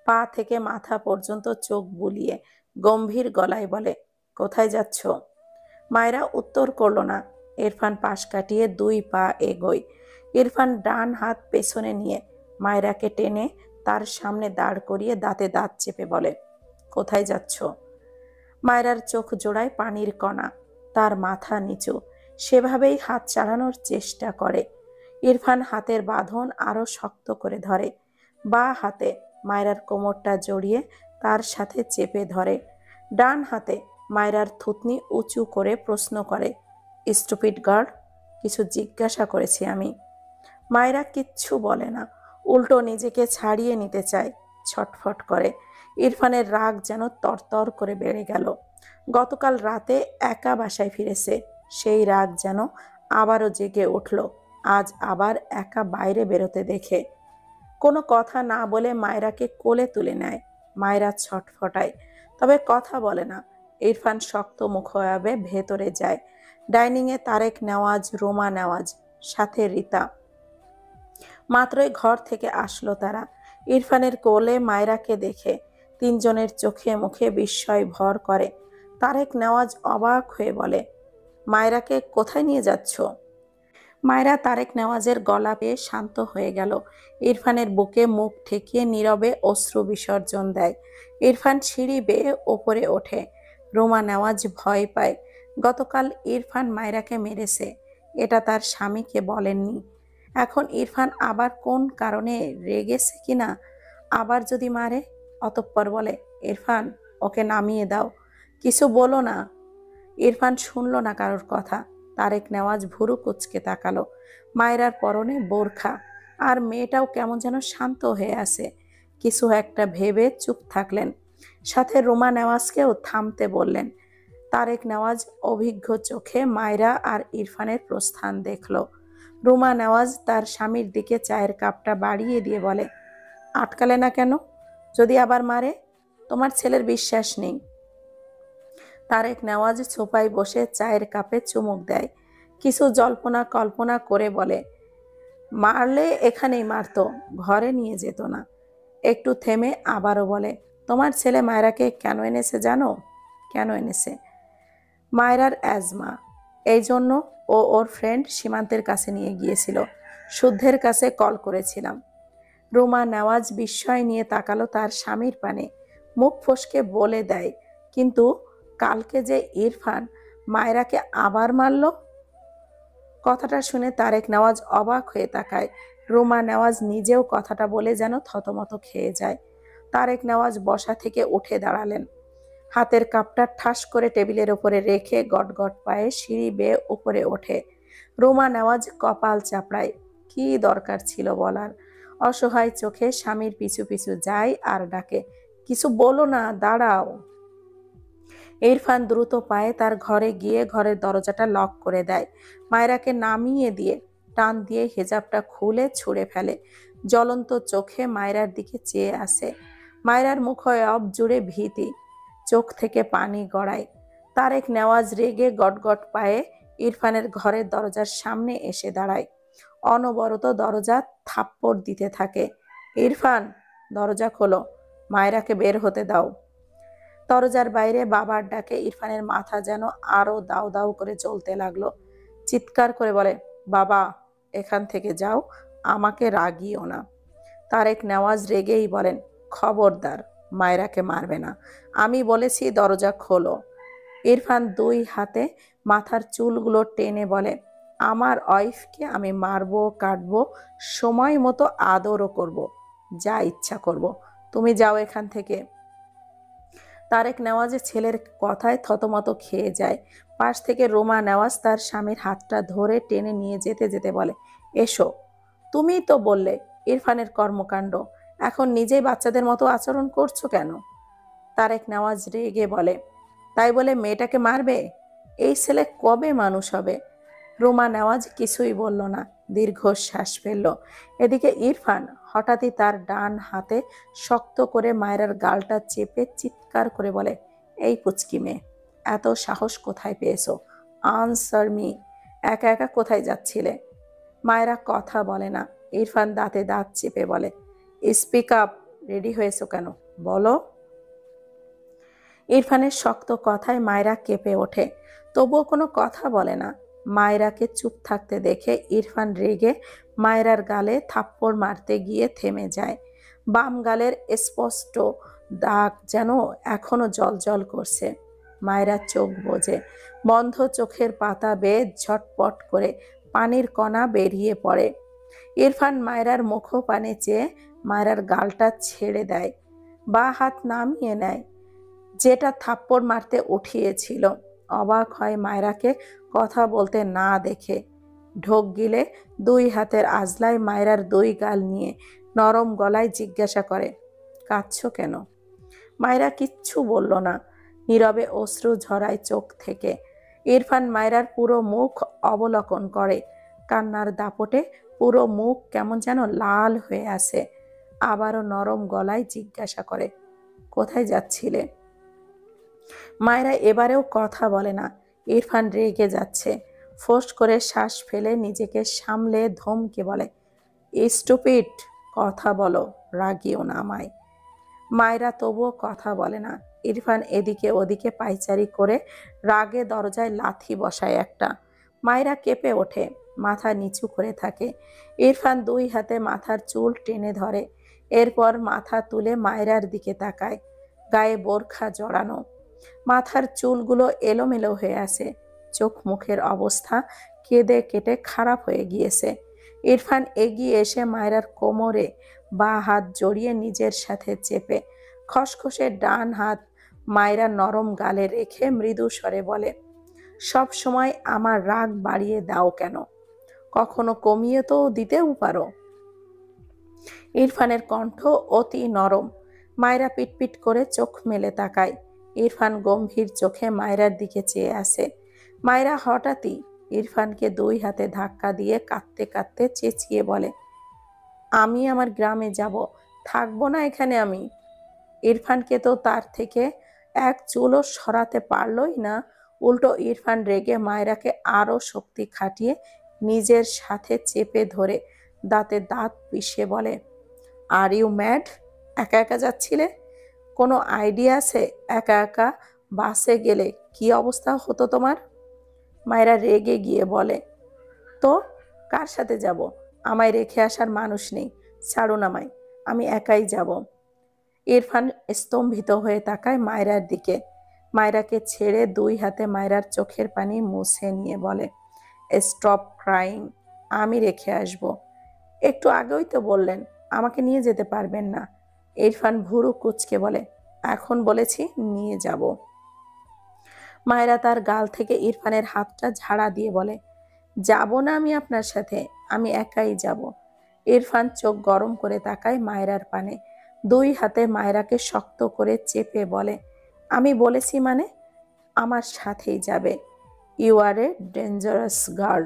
Speaker 1: পা থেকে মাথা পর্যন্ত চোখ বুলিয়ে গম্ভীর গলায় বলে, কোথায় যাচ্ছ? মায়রা উত্তর করল না। ইরফান পাশ কাটিয়ে 2 পা এগোয়। ইরফান ডান হাত পেছনে নিয়ে মায়রাকে টেনে তার সামনে দাঁড় করিয়ে দাঁতে দাঁত চেপে বলে, কোথায় যাচ্ছ? মায়রার চোখ জোড়ায় পানির কণা, তার মাথা নিচু, সেভাবেই হাত চালানোর চেষ্টা করে। ইরফান হাতের বাঁধন আরো শক্ত করে ধরে, বাঁ হাতে মায়রার কোমরটা জড়িয়ে তার সাথে চেপে ধরে। ডান হাতে মায়রার থুতনি উঁচু করে প্রশ্ন করে, স্টুপিড গার্ল, কিছু জিজ্ঞাসা করেছি আমি। মায়রা কিচ্ছু বলে না, উল্টো নিজেকে ছাড়িয়ে নিতে চায়, ছটফট করে। ইরফানের রাগ যেন তরতর করে বেড়ে গেল। গতকাল রাতে একা বাসায় ফিরেছে, সেই রাগ যেন আবারও জেগে উঠল আজ আবার একা বাইরে বেরোতে দেখে। কোনো কথা না বলে মায়রাকে কোলে তুলে নেয়। মায়রা ছটফটায়, তবে কথা বলে না। ইরফান শক্ত মুখভাবে ভেতরে যায়। ডাইনিংয়ে তারেক নেওয়াজ, রোমা নেওয়াজ, সাথে রিতা। মাত্রই ঘর থেকে আসলো তারা। ইরফানের কোলে মায়রাকে দেখে তিনজনের চোখে মুখে বিস্ময় ভর করে। তারেক নেওয়াজ অবাক হয়ে বলে, মায়রাকে কোথায় নিয়ে যাচ্ছ? মায়রা তারেক নেওয়াজের গলা পেয়ে শান্ত হয়ে গেল। ইরফানের বুকে মুখ ঠেকিয়ে নীরবে অশ্রু বিসর্জন দেয়। ইরফান সিঁড়ি বেয়ে ওপরে ওঠে। রোমা নেওয়াজ ভয় পায়। গতকাল ইরফান মায়রাকে মেরেছে, এটা তার স্বামীকে বলেননি। এখন ইরফান আবার কোন কারণে রেগেছে কিনা, আবার যদি মারে। অতঃপর বলে, ইরফান, ওকে নামিয়ে দাও, কিছু বলো না। ইরফান শুনল না কারোর কথা। তারেক নেওয়াজ ভুরু কুঁচকে তাকালো। মায়রার পরনে বোরখা, আর মেয়েটাও কেমন যেন শান্ত হয়ে আছে। কিছু একটা ভেবে চুপ থাকলেন। সাথে রোমা নেওয়াজকেও থামতে বললেন। তারেক নেওয়াজ অভিজ্ঞ চোখে মায়রা আর ইরফানের প্রস্থান দেখল। রুমা নেওয়াজ তার স্বামীর দিকে চায়ের কাপটা বাড়িয়ে দিয়ে বলে, আটকালে না কেন? যদি আবার মারে? তোমার ছেলের বিশ্বাস নেই। তারেক নেওয়াজ সোফায় বসে চায়ের কাপে চুমুক দেয়। কিছু জল্পনা কল্পনা করে বলে, মারলে এখানেই মারতো, ঘরে নিয়ে যেত না। একটু থেমে আবারও বলে, তোমার ছেলে মায়রাকে কেন এনেছে জানো? কেন এনেছে? মায়রার অ্যাজমা, এই জন্য ও ওর ফ্রেন্ড সীমান্তের কাছে নিয়ে গিয়েছিল। শুদ্ধের কাছে কল করেছিলাম। রুমা নেওয়াজ বিস্ময় নিয়ে তাকালো তার স্বামীর পানে। মুখ ফসকে বলে দেয়, কিন্তু কালকে যে ইরফান মায়রাকে আবার মারল? কথাটা শুনে তারেক নেওয়াজ অবাক হয়ে তাকায়। রুমা নেওয়াজ নিজেও কথাটা বলে যেন থতমত খেয়ে যায়। তারেক নেওয়াজ বসা থেকে উঠে দাঁড়ালেন। হাতের কাপটা ঠাস করে টেবিলের উপরে রেখে গটগট পায়ে সিঁড়ি বেয়ে উপরে ওঠে। রুমা নেওয়াজ কপাল চাপড়ায়। কি দরকার ছিল বলার? অসহায় চোখে স্বামীর পিছু পিছু যায় আর ডাকে, কিছু বলো না, দাঁড়াও। ইরফান দ্রুত পায়ে তার ঘরে গিয়ে ঘরের দরজাটা লক করে দেয়। মায়রাকে নামিয়ে দিয়ে টান দিয়ে হেজাবটা খুলে ছুঁড়ে ফেলে। জ্বলন্ত চোখে মায়রার দিকে চেয়ে আসে। মায়রার মুখয়ব জুড়ে ভীতি, চোখ থেকে পানি গড়ায়। তারেক নেওয়াজ রেগে গটগট পায়ে ইরফানের ঘরের দরজার সামনে এসে দাঁড়ায়। অনবরত দরজা থাপ্পড় দিতে থাকে। ইরফান, দরজা খোলো, মায়রাকে বের হতে দাও। দরজার বাইরে বাবার ডাকে ইরফানের মাথা যেন আরো দাউ দাউ করে চলতে লাগলো। চিৎকার করে বলে, বাবা, এখান থেকে যাও, আমাকে রাগিও না। তারেক নেওয়াজ রেগেই বলেন, খবরদার, মায়রাকে মারবে না। আমি বলেছি দরজা খোলো। ইরফান দুই হাতে মাথার চুলগুলো টেনে বলে, আমার ওয়াইফকে আমি মারবো, কাটবো, সময় মতো আদরও করব, যা ইচ্ছা করব। তুমি যাও এখান থেকে। তারেক নেওয়াজের ছেলের কথায় থতমত খেয়ে যায়। পাশ থেকে রোমা নেওয়াজ তার স্বামীর হাতটা ধরে টেনে নিয়ে যেতে যেতে বলে, এসো, তুমিই তো বললে ইরফানের কর্মকাণ্ড, এখন নিজেই বাচ্চাদের মতো আচরণ করছো কেন? তারেক নেওয়াজ রেগে বলে, তাই বলে মেয়েটাকে মারবে? এই ছেলে কবে মানুষ হবে? রোমা নেওয়াজ কিছুই বলল না, দীর্ঘশ্বাস ফেলল। এদিকে ইরফান হঠাৎই তার ডান হাতে শক্ত করে মায়রার গালটা চেপে চিৎকার করে বলে, এই পুচকি মেয়ে, এত সাহস কোথায় পেয়েছো? Answer me. একা একা কোথায় যাচ্ছিলে? মায়রা কথা বলে না। ইরফান দাঁতে দাঁত চেপে বলে, স্পিক আপ, রেডি হয়েছো কেন বলো? ইরফানের শক্ত কথায় মায়রা কেঁপে ওঠে, তবুও কোনো কথা বলে না। মায়রাকে চুপ থাকতে দেখে ইরফান রেগে মায়রার গালে থাপ্পড় মারতে গিয়ে থেমে যায়। বাম গালের স্পষ্ট দাগ যেন এখনো জ্বলজ্বল করছে। মায়রার চোখ বোঝে, বন্ধ চোখের পাতা বেয়ে ঝটপট করে পানির কণা বেরিয়ে পড়ে। ইরফান মায়রার মুখপানে চেয়ে মায়রার গালটা ছেড়ে দেয়, বা হাত নামিয়ে নেয় যেটা থাপ্পড় মারতে উঠিয়েছিল। অবাক হয় মায়রাকে কথা বলতে না দেখে। ঢোক গিলে দুই হাতের আজলায় মায়রার দুই গাল নিয়ে নরম গলায় জিজ্ঞাসা করে, কাঁদছো কেন? মায়রা কিচ্ছু বলল না, নীরবে অশ্রু ঝরায় চোখ থেকে। ইরফান মায়রার পুরো মুখ অবলোকন করে। কান্নার দাপটে পুরো মুখ কেমন যেন লাল হয়ে আসে। আবারও নরম গলায় জিজ্ঞাসা করে, কোথায় যাচ্ছিলে? মায়রা এবারেও কথা বলে না। ইরফান রেগে যাচ্ছে। ফোঁস করে শ্বাস ফেলে নিজেকে সামলে ধমকে বলে, স্টুপিড, কথা বলো, রাগিও না আমায়। মায়রা তবুও কথা বলে না। ইরফান এদিকে ওদিকে পায়চারি করে রাগে দরজায় লাথি বসায় একটা। মায়রা কেঁপে ওঠে, মাথা নিচু করে থাকে। ইরফান দুই হাতে মাথার চুল টেনে ধরে। এরপর মাথা তুলে মায়রার দিকে তাকায়। গায়ে বোরখা জড়ানো, মাথার চুলগুলো এলোমেলো হয়ে আছে। চোখ মুখের অবস্থা কেঁদে কেটে খারাপ হয়ে গিয়েছে। ইরফান এগিয়ে এসে মায়রার কোমরে বা হাত জড়িয়ে নিজের সাথে চেপে খসখসে ডান হাত মায়রার নরম গালে রেখে মৃদু স্বরে বলে, সব সময় আমার রাগ বাড়িয়ে দাও কেন? কখনো কমিয়ে তো দিতেও পারো। ইরফানের কণ্ঠ অতি নরম। মায়রা পিটপিট করে চোখ মেলে তাকায়। ইরফান গম্ভীর চোখে মায়রার দিকে চেয়ে আসে। মায়রা হঠাৎই ইরফানকে 2 হাতে ধাক্কা দিয়ে কাঁদতে কাঁদতে চেঁচিয়ে বলে, আমি আমার গ্রামে যাব, থাকবো না এখানে আমি। ইরফানকে তো তার থেকে এক চুলও সরাতে পারলই না, উল্টো ইরফান রেগে মায়রাকে আরো শক্তি খাটিয়ে নিজের সাথে চেপে ধরে দাঁতে দাঁত পিষে বলে, আর ইউ ম্যাড? একা একা যাচ্ছিলে? কোনো আইডিয়া আছে একা একা বাসে গেলে কি অবস্থা হতো তোমার? মায়েরা রেগে গিয়ে বলে, তো কার সাথে যাব? আমায় রেখে আসার মানুষ নেই, ছাড়ুন আমায়, আমি একাই যাব। ইরফান স্তম্ভিত হয়ে তাকায় মায়রার দিকে। মায়রাকে ছেড়ে 2 হাতে মায়রার চোখের পানি মুছে নিয়ে বলে, স্টপ ক্রাইং, আমি রেখে আসব। একটু আগেই তো বললেন আমাকে নিয়ে যেতে পারবেন না। ইরফান ভুরু কুঁচকে বলে, এখন বলেছি নিয়ে যাব। মায়রা তার গাল থেকে ইরফানের হাতটা ঝাড়া দিয়ে বলে, যাব না আমি আপনার সাথে, আমি একাই যাব। ইরফান চোখ গরম করে তাকায় মায়রার পানে, 2 হাতে মায়রাকে শক্ত করে চেপে বলে, আমি বলেছি মানে? আমার সাথেই যাবে। You are a dangerous girl,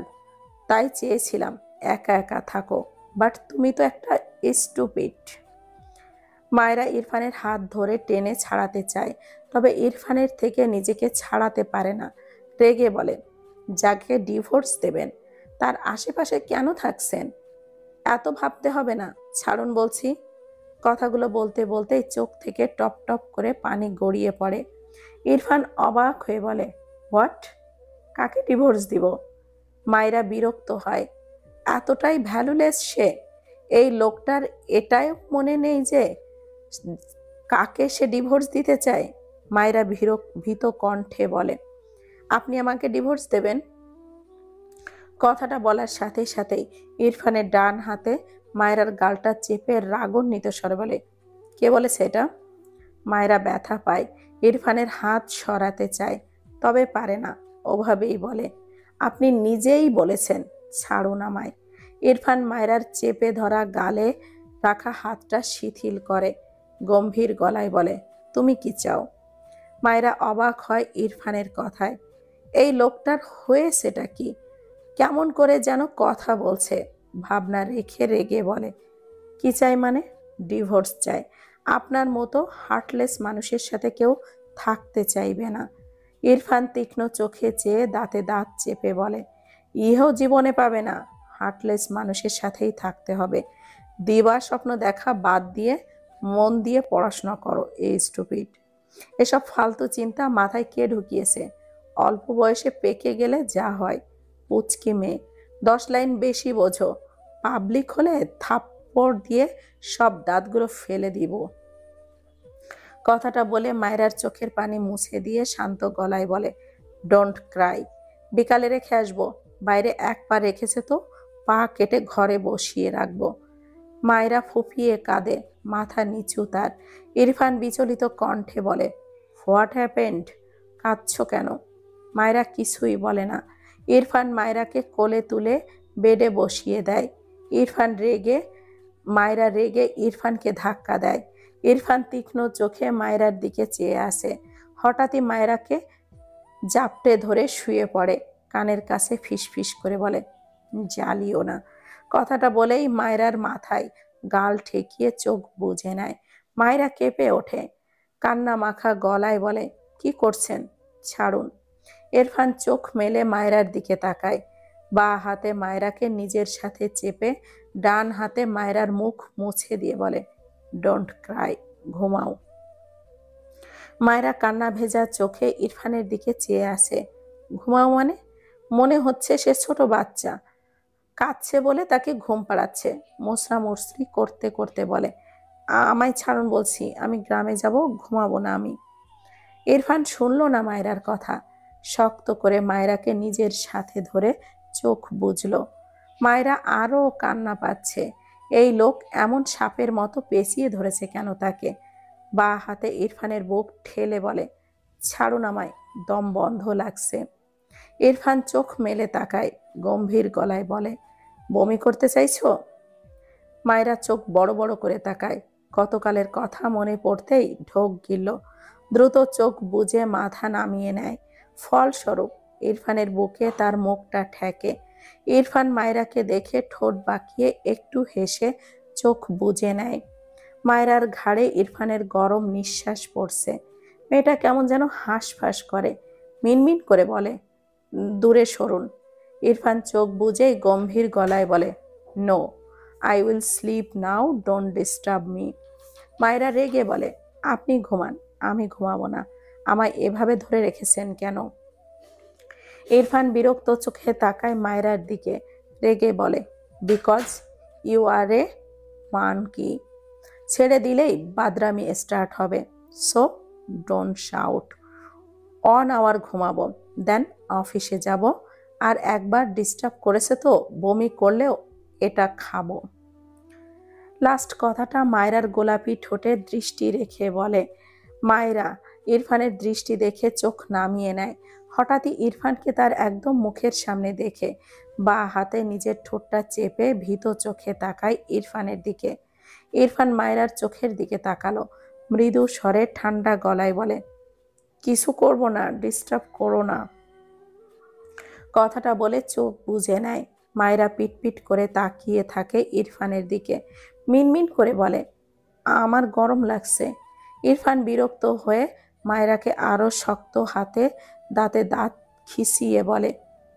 Speaker 1: তাই চেয়েছিলাম একা একা থাকো, বাট তুমি তো একটা স্টুপিড। মায়রা ইরফানের হাত ধরে টেনে ছাড়াতে চায়, তবে ইরফানের থেকে নিজেকে ছাড়াতে পারে না। রেগে বলে, যাকে ডিভোর্স দেবেন তার আশেপাশে কেন থাকছেন? এত ভাবতে হবে না, ছাড়ুন বলছি। কথাগুলো বলতে বলতেই চোখ থেকে টপ টপ করে পানি গড়িয়ে পড়ে। ইরফান অবাক হয়ে বলে, হোয়াট? কাকে ডিভোর্স দিব? মায়রা বিরক্ত হয়, এতটাই ভ্যালুলেস সে? এই লোকটার এটাই মনে নেই যে কাকে সে ডিভোর্স দিতে চায়? মায়রা ভীত কণ্ঠে বলে, আপনি আমাকে ডিভোর্স দেবেন? কথাটা বলার সাথে সাথেই ইরফানের ডান হাতে মায়রার গালটা চেপে রাগান্বিত স্বরে বলে, কে বলেছে এটা? মায়রা ব্যথা পায়, ইরফানের হাত সরাতে চায়, তবে পারে না। ওভাবেই বলে, আপনি নিজেই বলেছেন, ছাড়ুন আমায়। ইরফান মায়রার চেপে ধরা গালে রাখা হাতটা শিথিল করে গম্ভীর গলায় বলে, তুমি কি চাও? মায়রা অবাক হয় ইরফানের কথায়। এই লোকটার হয়েছেটা কি? কেমন করে যেন কথা বলছে। ভাবনা রেখে রেগে বলে, কি চাই মানে? ডিভোর্স চাই। আপনার মতো হার্টলেস মানুষের সাথে কেউ থাকতে চাইবে না। ইরফান তীক্ষ্ণ চোখে চেয়ে দাঁতে দাঁত চেপে বলে, ইহেও জীবনে পাবে না। হার্টলেস মানুষের সাথেই থাকতে হবে। দিবা স্বপ্ন দেখা বাদ দিয়ে মন দিয়ে পড়াশোনা করো, এই স্টুপিড। এসব ফালতু চিন্তা মাথায় কে ঢুকিয়েছে? অল্প বয়সে পেকে গেলে যা হয়। পুচকি মেয়ে, 10 লাইন বেশি বোঝো। পাবলিক হলে থাপ্পড় দিয়ে সব দাঁতগুলো ফেলে দিব। কথাটা বলে মায়রার চোখের পানি মুছে দিয়ে শান্ত গলায় বলে, ডোন্ট ক্রাই, বিকালে রেখে আসবো। বাইরে এক পা রেখেছে তো, পা কেটে ঘরে বসিয়ে রাখবো। মায়রা ফুঁপিয়ে কাঁদে, মাথা নিচু তার। ইরফান বিচলিত কণ্ঠে বলে, হোয়াট হ্যাপেন্ড? কাঁদছো কেন? মায়রা কিছুই বলে না। ইরফান মায়রাকে কোলে তুলে বেডে বসিয়ে দেয়। মায়রা রেগে ইরফানকে ধাক্কা দেয়। ইরফান তীক্ষ্ণ চোখে মায়রার দিকে চেয়ে আসে। হঠাৎই মায়রাকে জাপটে ধরে শুয়ে পড়ে, কানের কাছে ফিসফিস করে বলে, জ্বালিও না। কথাটা বলেই মায়রার মাথায় গাল ঠেকিয়ে চোখ বুজে নেয়। মায়রা কেঁপে ওঠে, কান্না মাখা গলায় বলে, কি করছেন? ছাড়ুন। ইরফান চোখ মেলে মায়রার দিকে তাকায়, বাঁ হাতে মায়রাকে নিজের সাথে চেপে ডান হাতে মায়রার মুখ মুছে দিয়ে বলে, ডোন্ট ক্রাই, ঘুমাও। মায়রা কান্না ভেজা চোখে ইরফানের দিকে চেয়ে আসে। ঘুমাও মানে? মনে হচ্ছে সে ছোট বাচ্চা, কাঁদছে বলে তাকে ঘুম পাড়াচ্ছে। মোসরা মুসরি করতে করতে বলে, আমায় ছাড়ুন বলছি, আমি গ্রামে যাব, ঘুমাবো না আমি। ইরফান শুনল না মায়রার কথা। শক্ত করে মায়রাকে নিজের সাথে ধরে চোখ বুজল। মায়রা আরও কান্না পাচ্ছে। এই লোক এমন সাপের মতো পেঁচিয়ে ধরেছে কেন তাকে? বাঁ হাতে ইরফানের বুক ঠেলে বলে, ছাড়ুন আমায়, দম বন্ধ লাগছে। ইরফান চোখ মেলে তাকায়, গম্ভীর গলায় বলে, বমি করতে চাইছো? মায়রা চোখ বড় বড় করে তাকায়। গতকালের কথা মনে পড়তেই ঢোক গিলল। দ্রুত চোখ বুজে মাথা নামিয়ে নেয়। ফলস্বরূপ ইরফানের বুকে তার মুখটা ঠেকে। ইরফান মায়রাকে দেখে ঠোঁট বাঁকিয়ে একটু হেসে চোখ বুজে নেয়। মায়রার ঘাড়ে ইরফানের গরম নিঃশ্বাস পড়ছে। মেয়েটা কেমন যেন হাঁসফাঁস করে, মিনমিন করে বলে, দূরে সরুন। ইরফান চোখ বুজেই গম্ভীর গলায় বলে, no, I will sleep now, don't disturb me. Myra রেগে বলে, আপনি ঘুমান, আমি ঘুমাবো না। আমায় এভাবে ধরে রেখেছেন কেন? ইরফান বিরক্ত চোখে তাকায় মায়রার দিকে, রেগে বলে, because you are a monkey. ছেড়ে দিলেই বাদরামি স্টার্ট হবে। So don't shout. One hour ঘুমাবো, দেন অফিসে যাব। আর একবার ডিস্টার্ব করেছে তো বমি করলেও এটা খাবো। লাস্ট কথাটা মায়রার গোলাপি ঠোঁটে দৃষ্টি রেখে বলে। মায়রা ইরফানের দৃষ্টি দেখে চোখ নামিয়ে নেয়। হঠাৎই ইরফানকে তার একদম মুখের সামনে দেখে বা হাতে নিজের ঠোঁটটা চেপে ভীত চোখে তাকায় ইরফানের দিকে। ইরফান মায়রার চোখের দিকে তাকালো, মৃদু স্বরে ঠান্ডা গলায় বলে, কিছু করব না, ডিস্টার্ব করো না। কথাটা বলে চোখ বুজে নেয়। মায়রা পিটপিট করে তাকিয়ে থাকে ইরফানের দিকে, মিনমিন করে বলে, আমার গরম লাগছে। ইরফান বিরক্ত হয়ে মায়রাকে আরো শক্ত হাতে দাঁতে দাঁত খিঁচিয়ে বলে,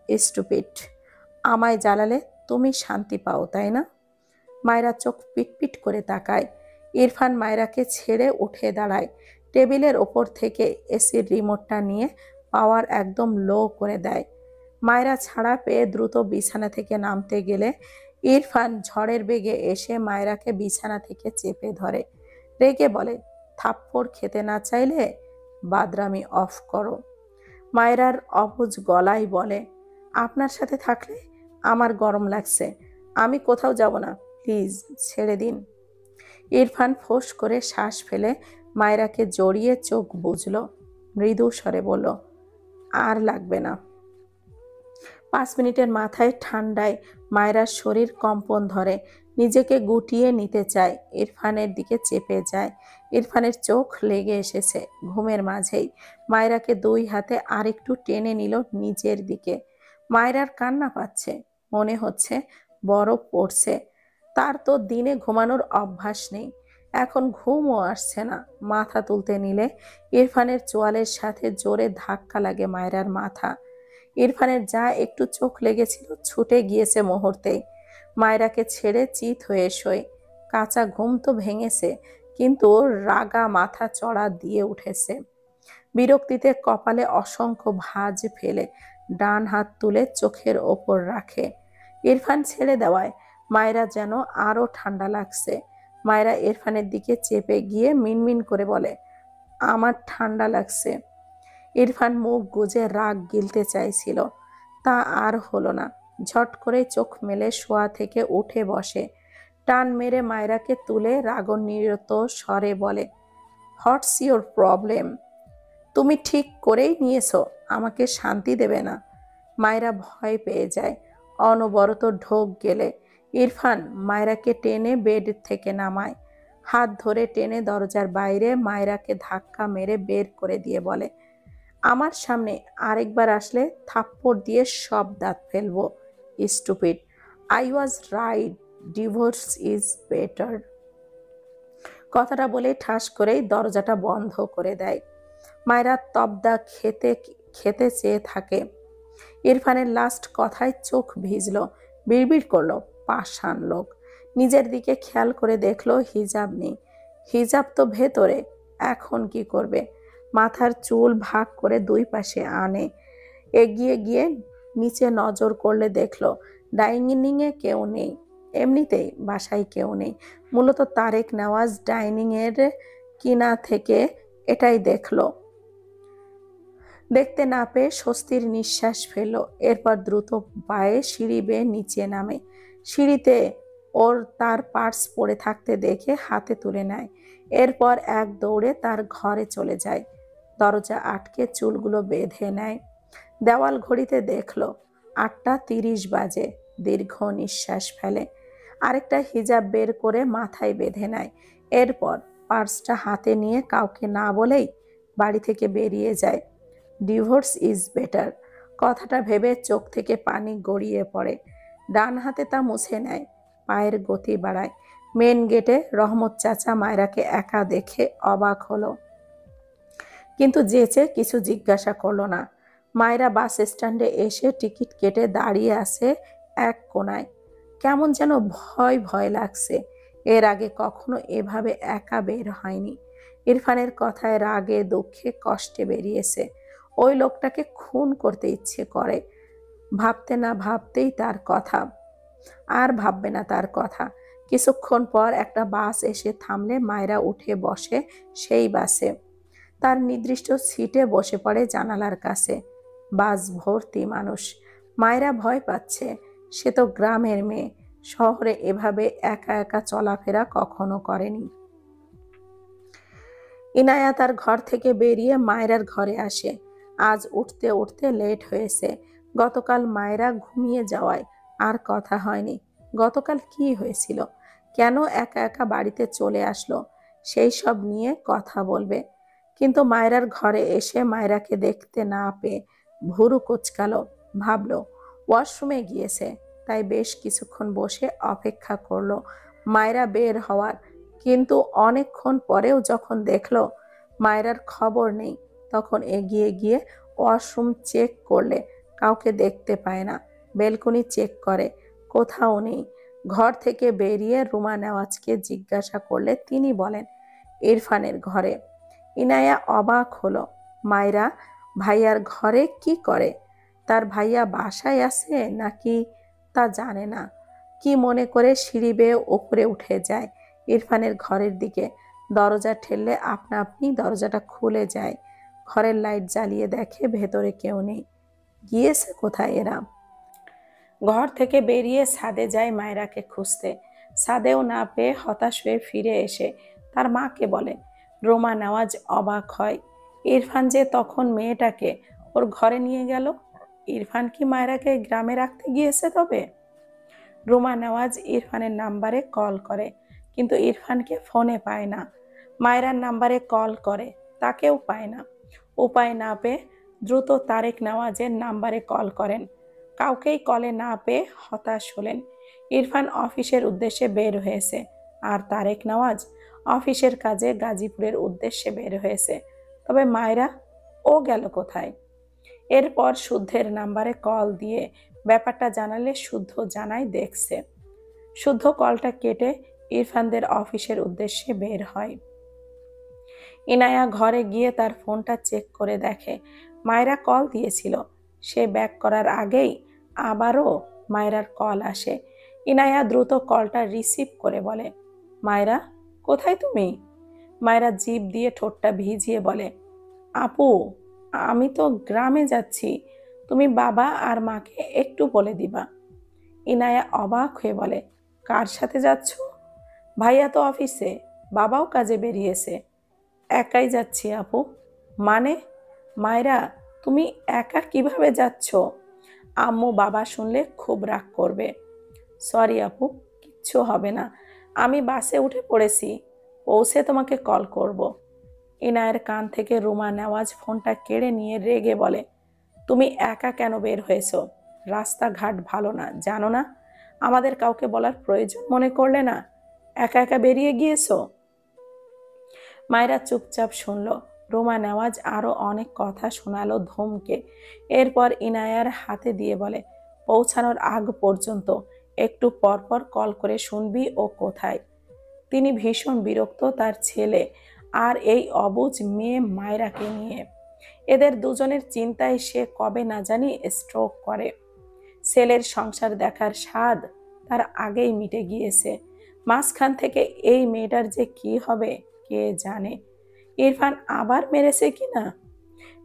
Speaker 1: স্টুপিড। আমায় জ্বালালে তুমি শান্তি পাও, তাই না? মায়রা চোখ পিটপিট করে তাকায়। ইরফান মায়রাকে ছেড়ে উঠে দাঁড়ায়। টেবিলের ওপর থেকে এসির রিমোটটা নিয়ে পাওয়ার একদম লো করে দেয়। মায়রা ছাড়া পেয়ে দ্রুত বিছানা থেকে নামতে গেলে ইরফান ঝড়ের বেগে এসে মায়রাকে বিছানা থেকে চেপে ধরে, রেগে বলে, থাপ্পড় খেতে না চাইলে বাদরামি অফ করো। মায়রার অবুঝ গলায় বলে, আপনার সাথে থাকলে আমার গরম লাগছে, আমি কোথাও যাব না, প্লিজ ছেড়ে দিন। ইরফান ফোঁস করে শ্বাস ফেলে মায়রাকে জড়িয়ে চোখ বুঝল, মৃদু স্বরে বলল, আর লাগবে না। 5 মিনিটের মাথায় ঠান্ডায় মায়রার শরীর কম্পন ধরে, নিজেকে গুটিয়ে নিতে চায়, ইরফানের দিকে চেপে যায়। ইরফানের চোখ লেগে এসেছে ঘুমের মাঝেই। মায়রাকে 2 হাতে আরেকটু টেনে নিল নিজের দিকে। মায়রার কান্না পাচ্ছে, মনে হচ্ছে বরফ পড়ছে। তার তো দিনে ঘুমানোর অভ্যাস নেই, এখন ঘুমও আসছে না। মাথা তুলতে নিলে ইরফানের চোয়ালের সাথে জোরে ধাক্কা লাগে মায়রার মাথা। ইরফানের যা একটু চোখ লেগেছিল ছুটে গিয়েছে মুহূর্তেই। মায়রাকে ছেড়ে চিত হয়ে শোয়। কাঁচা ঘুম তো ভেঙেছে, কিন্তু রাগা মাথা চড়া দিয়ে উঠেছে। বিরক্তিতে কপালে অসংখ্য ভাঁজ ফেলে ডান হাত তুলে চোখের ওপর রাখে। ইরফান ছেড়ে দেওয়ায় মায়রা যেন আরো ঠান্ডা লাগছে। মায়রা ইরফানের দিকে চেপে গিয়ে মিনমিন করে বলে, আমার ঠান্ডা লাগছে। ইরফান মুখ গুজে রাগ গিলতে চাইছিল, তা আর হলো না। ঝট করে চোখ মেলে শোয়া থেকে উঠে বসে, টান মেরে মায়রাকে তুলে রাগান্বিত স্বরে বলে, হোয়াটস ইওর প্রবলেম? তুমি ঠিক করেই নিয়েছো আমাকে শান্তি দেবে না। মায়রা ভয় পেয়ে যায়, অনবরত ঢোক গেলে। ইরফান মায়রাকে টেনে বেড থেকে নামায়, হাত ধরে টেনে দরজার বাইরে মায়রাকে ধাক্কা মেরে বের করে দিয়ে বলে, আমার সামনে আরেকবার আসলে থাপ্পড় দিয়ে সব দাঁত ফেলবো, stupid. I was right, divorce is better. কথাটা বলে ঠাস করেই দরজাটা বন্ধ করে দেয়। মায়রা তবদা খেতে খেতে চেয়ে থাকে। ইরফানের লাস্ট কথায় চোখ ভিজল, বিড়বিড় করলো, পাষাণ লোক। নিজের দিকে খেয়াল করে দেখলো হিজাব নেই। হিজাব তো ভেতরে, এখন কি করবে? মাথার চুল ভাগ করে 2 পাশে আনে। এগিয়ে গিয়ে নিচে নজর করলে দেখলো ডাইনিংয়ে কেউ নেই। এমনিতেই বাসায় কেউ নেই। মূলত তারেক নেওয়াজ ডাইনিং এর কিনা থেকে এটাই দেখলো। দেখতে না পেয়ে স্বস্তির নিঃশ্বাস ফেলল। এরপর দ্রুত পায়ে সিঁড়ি বেয়ে নিচে নামে। সিঁড়িতে ওর তার পার্স পড়ে থাকতে দেখে হাতে তুলে নেয়। এরপর এক দৌড়ে তার ঘরে চলে যায়। দরজা আটকে চুলগুলো বেঁধে নেয়। দেওয়াল ঘড়িতে দেখলো 8টা 30 বাজে। দীর্ঘ নিঃশ্বাস ফেলে, আরেকটা হিজাব বের করে মাথায় বেঁধে নেয়। এরপর পার্সটা হাতে নিয়ে কাউকে না বলেই বাড়ি থেকে বেরিয়ে যায়। ডিভোর্স ইজ বেটার কথাটা ভেবে চোখ থেকে পানি গড়িয়ে পড়ে। ডান হাতে তা মুছে নেয়, পায়ের গতি বাড়ায়। মেন গেটে রহমত চাচা মায়রাকে একা দেখে অবাক হলো, কিন্তু যেচে কিছু জিজ্ঞাসা করলো না। মায়রা বাস স্ট্যান্ডে এসে টিকিট কেটে দাঁড়িয়ে আছে এক কোনায়। কেমন যেন ভয় ভয় লাগছে। এর আগে কখনো এভাবে একা বের হয়নি। ইরফানের কথায় রাগে দুঃখে কষ্টে বেরিয়েছে। ওই লোকটাকে খুন করতে ইচ্ছে করে। ভাবতে না ভাবতেই তার কথা, আর ভাববে না তার কথা। কিছুক্ষণ পর একটা বাস এসে থামলে মায়রা উঠে বসে সেই বাসে। তার নির্দিষ্ট সিটে বসে পড়ে জানালার কাছে। বাস ভর্তি মানুষ। মায়রা ভয় পাচ্ছে। সে তো গ্রামের মেয়ে, শহরে এভাবে একা একা চলাফেরা কখনো করেনি। ইনায়া তার ঘর থেকে বেরিয়ে মায়রার ঘরে আসে। আজ উঠতে উঠতে লেট হয়েছে। গতকাল মায়রা ঘুমিয়ে যাওয়ায় আর কথা হয়নি। গতকাল কি হয়েছিল, কেন একা একা বাড়িতে চলে আসলো, সেই সব নিয়ে কথা বলবে। কিন্তু মায়রার ঘরে এসে মায়রাকে দেখতে না পেয়ে ভুরু কুঁচকালো। ভাবলো ওয়াশরুমে গিয়েছে, তাই বেশ কিছুক্ষণ বসে অপেক্ষা করলো মায়রা বের হওয়ার। কিন্তু অনেকক্ষণ পরেও যখন দেখলো মায়রার খবর নেই, তখন এগিয়ে গিয়ে ওয়াশরুম চেক করলে কাউকে দেখতে পায় না। বেলকনি চেক করে, কোথাও নেই। ঘর থেকে বেরিয়ে রুমা নেওয়াজকে জিজ্ঞাসা করলে তিনি বলেন ইরফানের ঘরে। ইনায়া অবাক হলো। মায়রা ভাইয়ার ঘরে কি করে? তার ভাইয়া বাসায় আছে নাকি তা জানে না। কি মনে করে সিঁড়ি বেয়ে উপরে উঠে যায় ইরফানের ঘরের দিকে। দরজা ঠেললে আপনা আপনি দরজাটা খুলে যায়। ঘরের লাইট জ্বালিয়ে দেখে ভেতরে কেউ নেই। গিয়েছে কোথায় এরা? ঘর থেকে বেরিয়ে ছাদে যায় মায়রাকে খুঁজতে। ছাদেও না পেয়ে হতাশ হয়ে ফিরে এসে তার মাকে বলে। রোমা নেওয়াজ অবাক হয়। ইরফান যে তখন মেয়েটাকে ওর ঘরে নিয়ে গেল। ইরফান কি মায়রাকে গ্রামে রাখতে গিয়েছে তবে? রুমা নেওয়াজ ইরফানের নাম্বারে কল করে, কিন্তু ইরফানকে ফোনে পায় না। মায়রার নাম্বারে কল করে, তাকেও পায় না। উপায় না পেয়ে দ্রুত তারেক নেওয়াজের নাম্বারে কল করেন। কাউকেই কলে না পেয়ে হতাশ হলেন। ইরফান অফিসের উদ্দেশ্যে বের হয়েছে, আর তারেক নেওয়াজ অফিসের কাজে গাজীপুরের উদ্দেশ্যে বের হয়েছে। তবে মায়রা, ও গেল কোথায়? এরপর শুদ্ধের নাম্বারে কল দিয়ে ব্যাপারটা জানালে শুদ্ধ জানায় দেখছে। শুদ্ধ কলটা কেটে ইরফানদের অফিসের উদ্দেশ্যে বের হয়। ইনায়া ঘরে গিয়ে তার ফোনটা চেক করে দেখে মায়রা কল দিয়েছিল। সে ব্যাক করার আগেই আবারও মায়রার কল আসে। ইনায়া দ্রুত কলটা রিসিভ করে বলে, মায়রা, কোথায় তুমি? মায়রা জিভ দিয়ে ঠোঁটটা ভিজিয়ে বলে, আপু, আমি তো গ্রামে যাচ্ছি, তুমি বাবা আর মাকে একটু বলে দিবা। ইনায়া অবাক হয়ে বলে, কার সাথে যাচ্ছ? ভাইয়া তো অফিসে, বাবাও কাজে বেরিয়েছে। একাই যাচ্ছি আপু। মানে? মায়রা, তুমি একা কিভাবে যাচ্ছ? আম্মু বাবা শুনলে খুব রাগ করবে। সরি আপু, কিচ্ছু হবে না, আমি বাসে উঠে পড়েছি, পৌঁছে তোমাকে কল করব। ইনায়ের কান থেকে রুমা নেওয়াজ ফোনটা কেড়ে নিয়ে রেগে বলে, তুমি একা কেন বের হয়েছো? রাস্তাঘাট ভালো না, জানো না? আমাদের কাউকে বলার প্রয়োজন মনে করলে না, একা একা বেরিয়ে গিয়েছো। মায়েরা চুপচাপ শুনল। রুমা নেওয়াজ আরো অনেক কথা শোনালো ধমকে। এরপর ইনায়ার হাতে দিয়ে বলে, পৌঁছানোর আগ পর্যন্ত একটু পরপর কল করে শুনবি ও কোথায়। তিনি ভীষণ বিরক্ত তার ছেলে আর এই অবুঝ মেয়ে মায়রাকে নিয়ে। এদের দুজনের চিন্তায় সে কবে না জানি স্ট্রোক করে। ছেলের সংসার দেখার স্বাদ তার আগেই মিটে গিয়েছে। মাঝখান থেকে এই মেয়েটার যে কি হবে কে জানে। ইরফান আবার মেরেছে কিনা?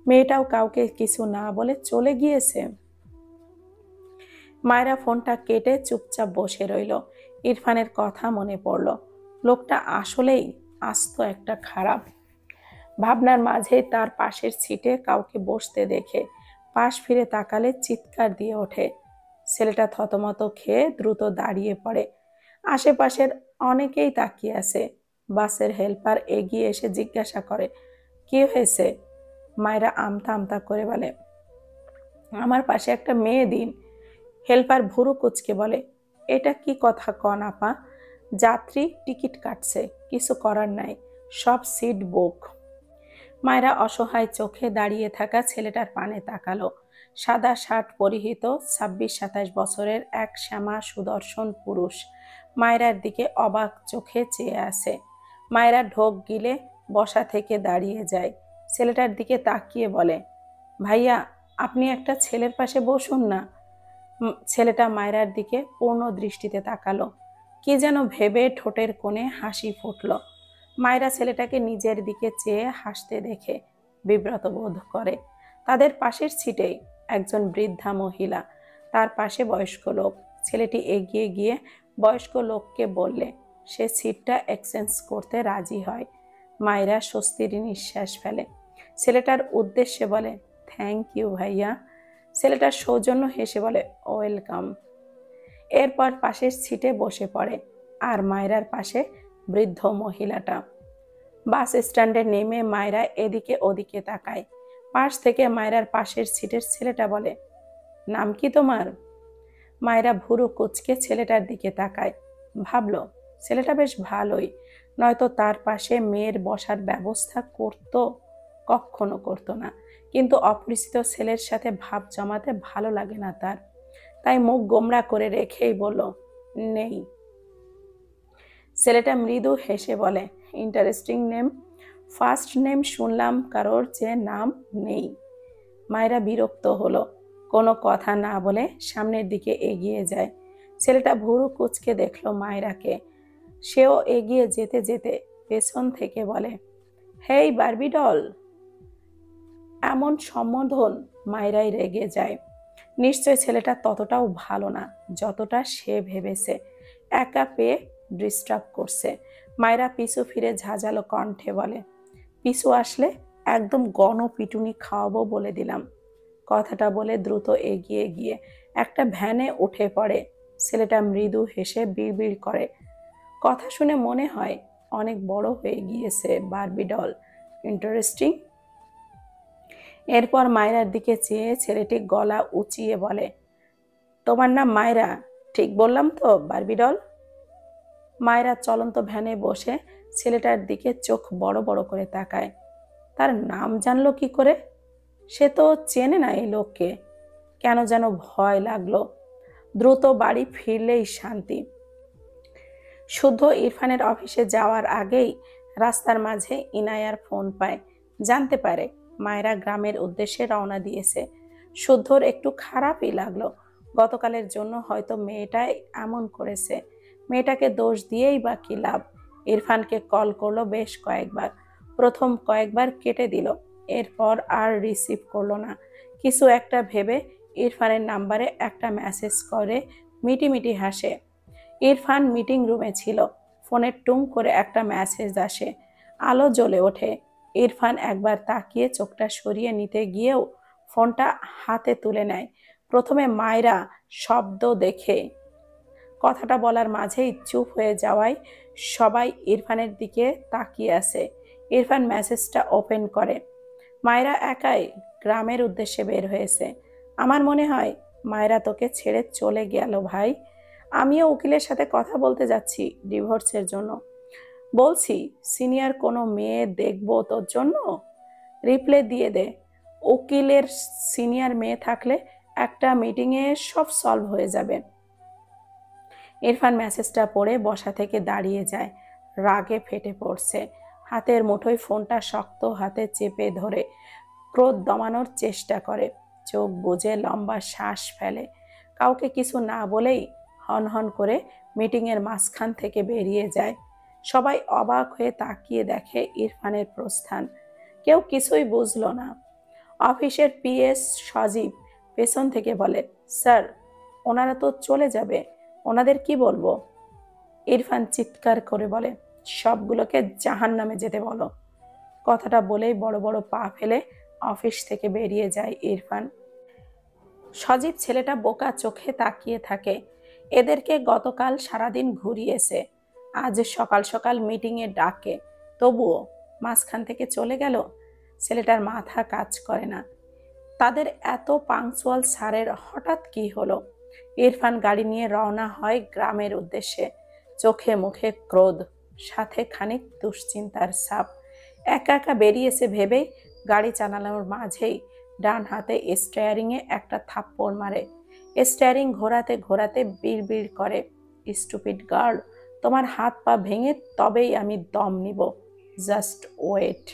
Speaker 1: মেয়েটাও কাউকে কিছু না বলে চলে গিয়েছে। মায়েরা ফোনটা কেটে চুপচাপ বসে রইল। ইরফানের কথা মনে পড়ল। লোকটা আসলেই আস্ত একটা খারাপ। ভাবনার মাঝে তার পাশের সিটে কাউকে বসতে দেখে পাশ ফিরে তাকালে চিৎকার দিয়ে ওঠে। ছেলেটা থতমত খেয়ে দ্রুত দাঁড়িয়ে পড়ে। আশেপাশের অনেকেই তাকিয়ে আছে। বাসের হেল্পার এগিয়ে এসে জিজ্ঞাসা করে, কি হয়েছে? মায়েরা আমতা আমতা করে বলে, আমার পাশে একটা মেয়ে দিন। হেল্পার ভুরু কুচকে বলে, এটা কি কথা কন আপা? যাত্রী টিকিট কাটছে, কিছু করার নাই, সব সিট বুক। মায়েরা অসহায় চোখে দাঁড়িয়ে থাকা ছেলেটার পানে তাকালো। সাদা শার্ট পরিহিত 26-27 বছরের এক শ্যামা সুদর্শন পুরুষ মায়েরার দিকে অবাক চোখে চেয়ে আছে। মায়েরা ঢোক গিলে বসা থেকে দাঁড়িয়ে যায়। ছেলেটার দিকে তাকিয়ে বলে, ভাইয়া, আপনি একটা ছেলের পাশে বসুন না। ছেলেটা মায়েরার দিকে পূর্ণ দৃষ্টিতে তাকালো। কি যেন ভেবে ঠোঁটের কোণে হাসি ফুটল। মায়েরা ছেলেটাকে নিজের দিকে চেয়ে হাসতে দেখে বিব্রত বোধ করে। তাদের পাশের সিটেই একজন বৃদ্ধা মহিলা, তার পাশে বয়স্ক লোক। ছেলেটি এগিয়ে গিয়ে বয়স্ক লোককে বললে সে সিটটা এক্সচেঞ্জ করতে রাজি হয়। মায়েরা স্বস্তির নিঃশ্বাস ফেলে। ছেলেটার উদ্দেশ্যে বলে, থ্যাংক ইউ ভাইয়া। ছেলেটার সৌজন্য হেসে বলে, ওয়েলকাম। এরপর পাশের সিটে বসে পড়ে। আর মায়েরার পাশে বৃদ্ধ মহিলাটা। বাস স্ট্যান্ডে নেমে মায়েরা এদিকে ওদিকে তাকায়। পাশ থেকে মায়েরার পাশের সিটের ছেলেটা বলে, নাম কি তোমার? মায়েরা ভুরু কুচকে ছেলেটার দিকে তাকায়। ভাবলো ছেলেটা বেশ ভালোই, নয়তো তার পাশে মেয়ের বসার ব্যবস্থা করত? কখনো করতো না। কিন্তু অপরিচিত ছেলের সাথে ভাব জমাতে ভালো লাগে না তার। তাই মুখ গোমড়া করে রেখেই বলল, নেই। ছেলেটা মৃদু হেসে বলে, ইন্টারেস্টিং নেম। ফার্স্ট নেম শুনলাম কারোর, যে নাম নেই। মায়েরা বিরক্ত হলো। কোনো কথা না বলে সামনের দিকে এগিয়ে যায়। ছেলেটা ভুরু কুচকে দেখলো মায়েরাকে। সেও এগিয়ে যেতে যেতে পেছন থেকে বলে, হেই বারবি ডল। এমন সম্বোধন মায়েরাই রেগে যায়। নিশ্চয় ছেলেটা ততটাও ভালো না যতটা সে ভেবেছে। একা পেয়ে ডিস্টার্ব করছে। মায়েরা পিছু ফিরে ঝাঁঝালো কণ্ঠে বলে, পিছু আসলে একদম গণপিটুনি খাওয়াবো বলে দিলাম। কথাটা বলে দ্রুত এগিয়ে গিয়ে একটা ভ্যানে উঠে পড়ে। ছেলেটা মৃদু হেসে বিড়বিড় করে, কথা শুনে মনে হয় অনেক বড় হয়ে গিয়েছে বারবি ডল। ইন্টারেস্টিং। এরপর মায়েরার দিকে চেয়ে ছেলেটি গলা উঁচিয়ে বলে, তোমার নাম মায়েরা, ঠিক বললাম তো বারবি ডল? মায়েরা চলন্ত ভ্যানে বসে ছেলেটার দিকে চোখ বড় বড় করে তাকায়। তার নাম জানলো কি করে? সে তো চেনে না এই লোককে। কেন যেন ভয় লাগলো। দ্রুত বাড়ি ফিরলেই শান্তি। শুদ্ধ ইরফানের অফিসে যাওয়ার আগেই রাস্তার মাঝে ইনায়ার ফোন পায়। জানতে পারে মায়েরা গ্রামের উদ্দেশ্যে রওনা দিয়েছে। শুদ্ধর একটু খারাপই লাগলো। গতকালের জন্য হয়তো মেয়েটাই এমন করেছে। মেয়েটাকে দোষ দিয়েই বা কি লাভ? ইরফানকে কল করলো বেশ কয়েকবার। প্রথম কয়েকবার কেটে দিল, এরপর আর রিসিভ করলো না। কিছু একটা ভেবে ইরফানের নাম্বারে একটা মেসেজ করে মিটিমিটি হাসে। ইরফান মিটিং রুমে ছিল। ফোনে টুং করে একটা মেসেজ আসে। আলো জ্বলে ওঠে। ইরফান একবার তাকিয়ে চোখটা সরিয়ে নিতে গিয়েও ফোনটা হাতে তুলে নেয়। প্রথমে মায়েরা শব্দ দেখে কথাটা বলার মাঝেই চুপ হয়ে যাওয়ায় সবাই ইরফানের দিকে তাকিয়ে আছে। ইরফান মেসেজটা ওপেন করে। মায়েরা একাই গ্রামের উদ্দেশ্যে বের হয়েছে। আমার মনে হয় মায়েরা তোকে ছেড়ে চলে গেল ভাই। আমিও উকিলের সাথে কথা বলতে যাচ্ছি ডিভোর্সের জন্য। বলছি সিনিয়র কোনো মেয়ে দেখবো তোর জন্য। রিপ্লে দিয়ে দে। উকিলের সিনিয়র মেয়ে থাকলে একটা মিটিংয়ে সব সলভ হয়ে যাবে। ইরফান মেসেজটা পড়ে বসা থেকে দাঁড়িয়ে যায়। রাগে ফেটে পড়ছে। হাতের মুঠোয় ফোনটা শক্ত হাতে চেপে ধরে ক্রোধ দমানোর চেষ্টা করে। চোখ বুজে লম্বা শ্বাস ফেলে। কাউকে কিছু না বলেই হনহন করে মিটিংয়ের মাঝখান থেকে বেরিয়ে যায়। সবাই অবাক হয়ে তাকিয়ে দেখে ইরফানের প্রস্থান। কেউ কিছুই বুঝলো না। অফিসের পিএস সজীব পেছন থেকে বলে, স্যার, ওনারা তো চলে যাবে, ওনাদের কি বলবো? ইরফান চিৎকার করে বলে, সবগুলোকে জাহান্নামে যেতে বলো। কথাটা বলেই বড় বড় পা ফেলে অফিস থেকে বেরিয়ে যায় ইরফান। সজীব ছেলেটা বোকা চোখে তাকিয়ে থাকে। এদেরকে গতকাল সারাদিন ঘুরিয়েছে, আজ সকাল সকাল মিটিংয়ে ডাকে, তবুও মাঝখান থেকে চলে গেল। ছেলেটার মাথা কাজ করে না। তাদের এত পাংচুয়াল স্যারের হঠাৎ কি হলো? ইরফান গাড়ি নিয়ে রওনা হয় গ্রামের উদ্দেশ্যে। চোখে মুখে ক্রোধ, সাথে খানিক দুশ্চিন্তার ছাপ। একা একা বেরিয়েছে ভেবেই গাড়ি চালানোর মাঝেই ডান হাতে স্টিয়ারিংয়ে একটা থাপ্পড় মারে। স্টিয়ারিং ঘোরাতে ঘোরাতে বিড়বিড় করে, স্টুপিড গার্ল, তোমার হাত পা ভেঙে তবেই আমি দম নিব। Just wait.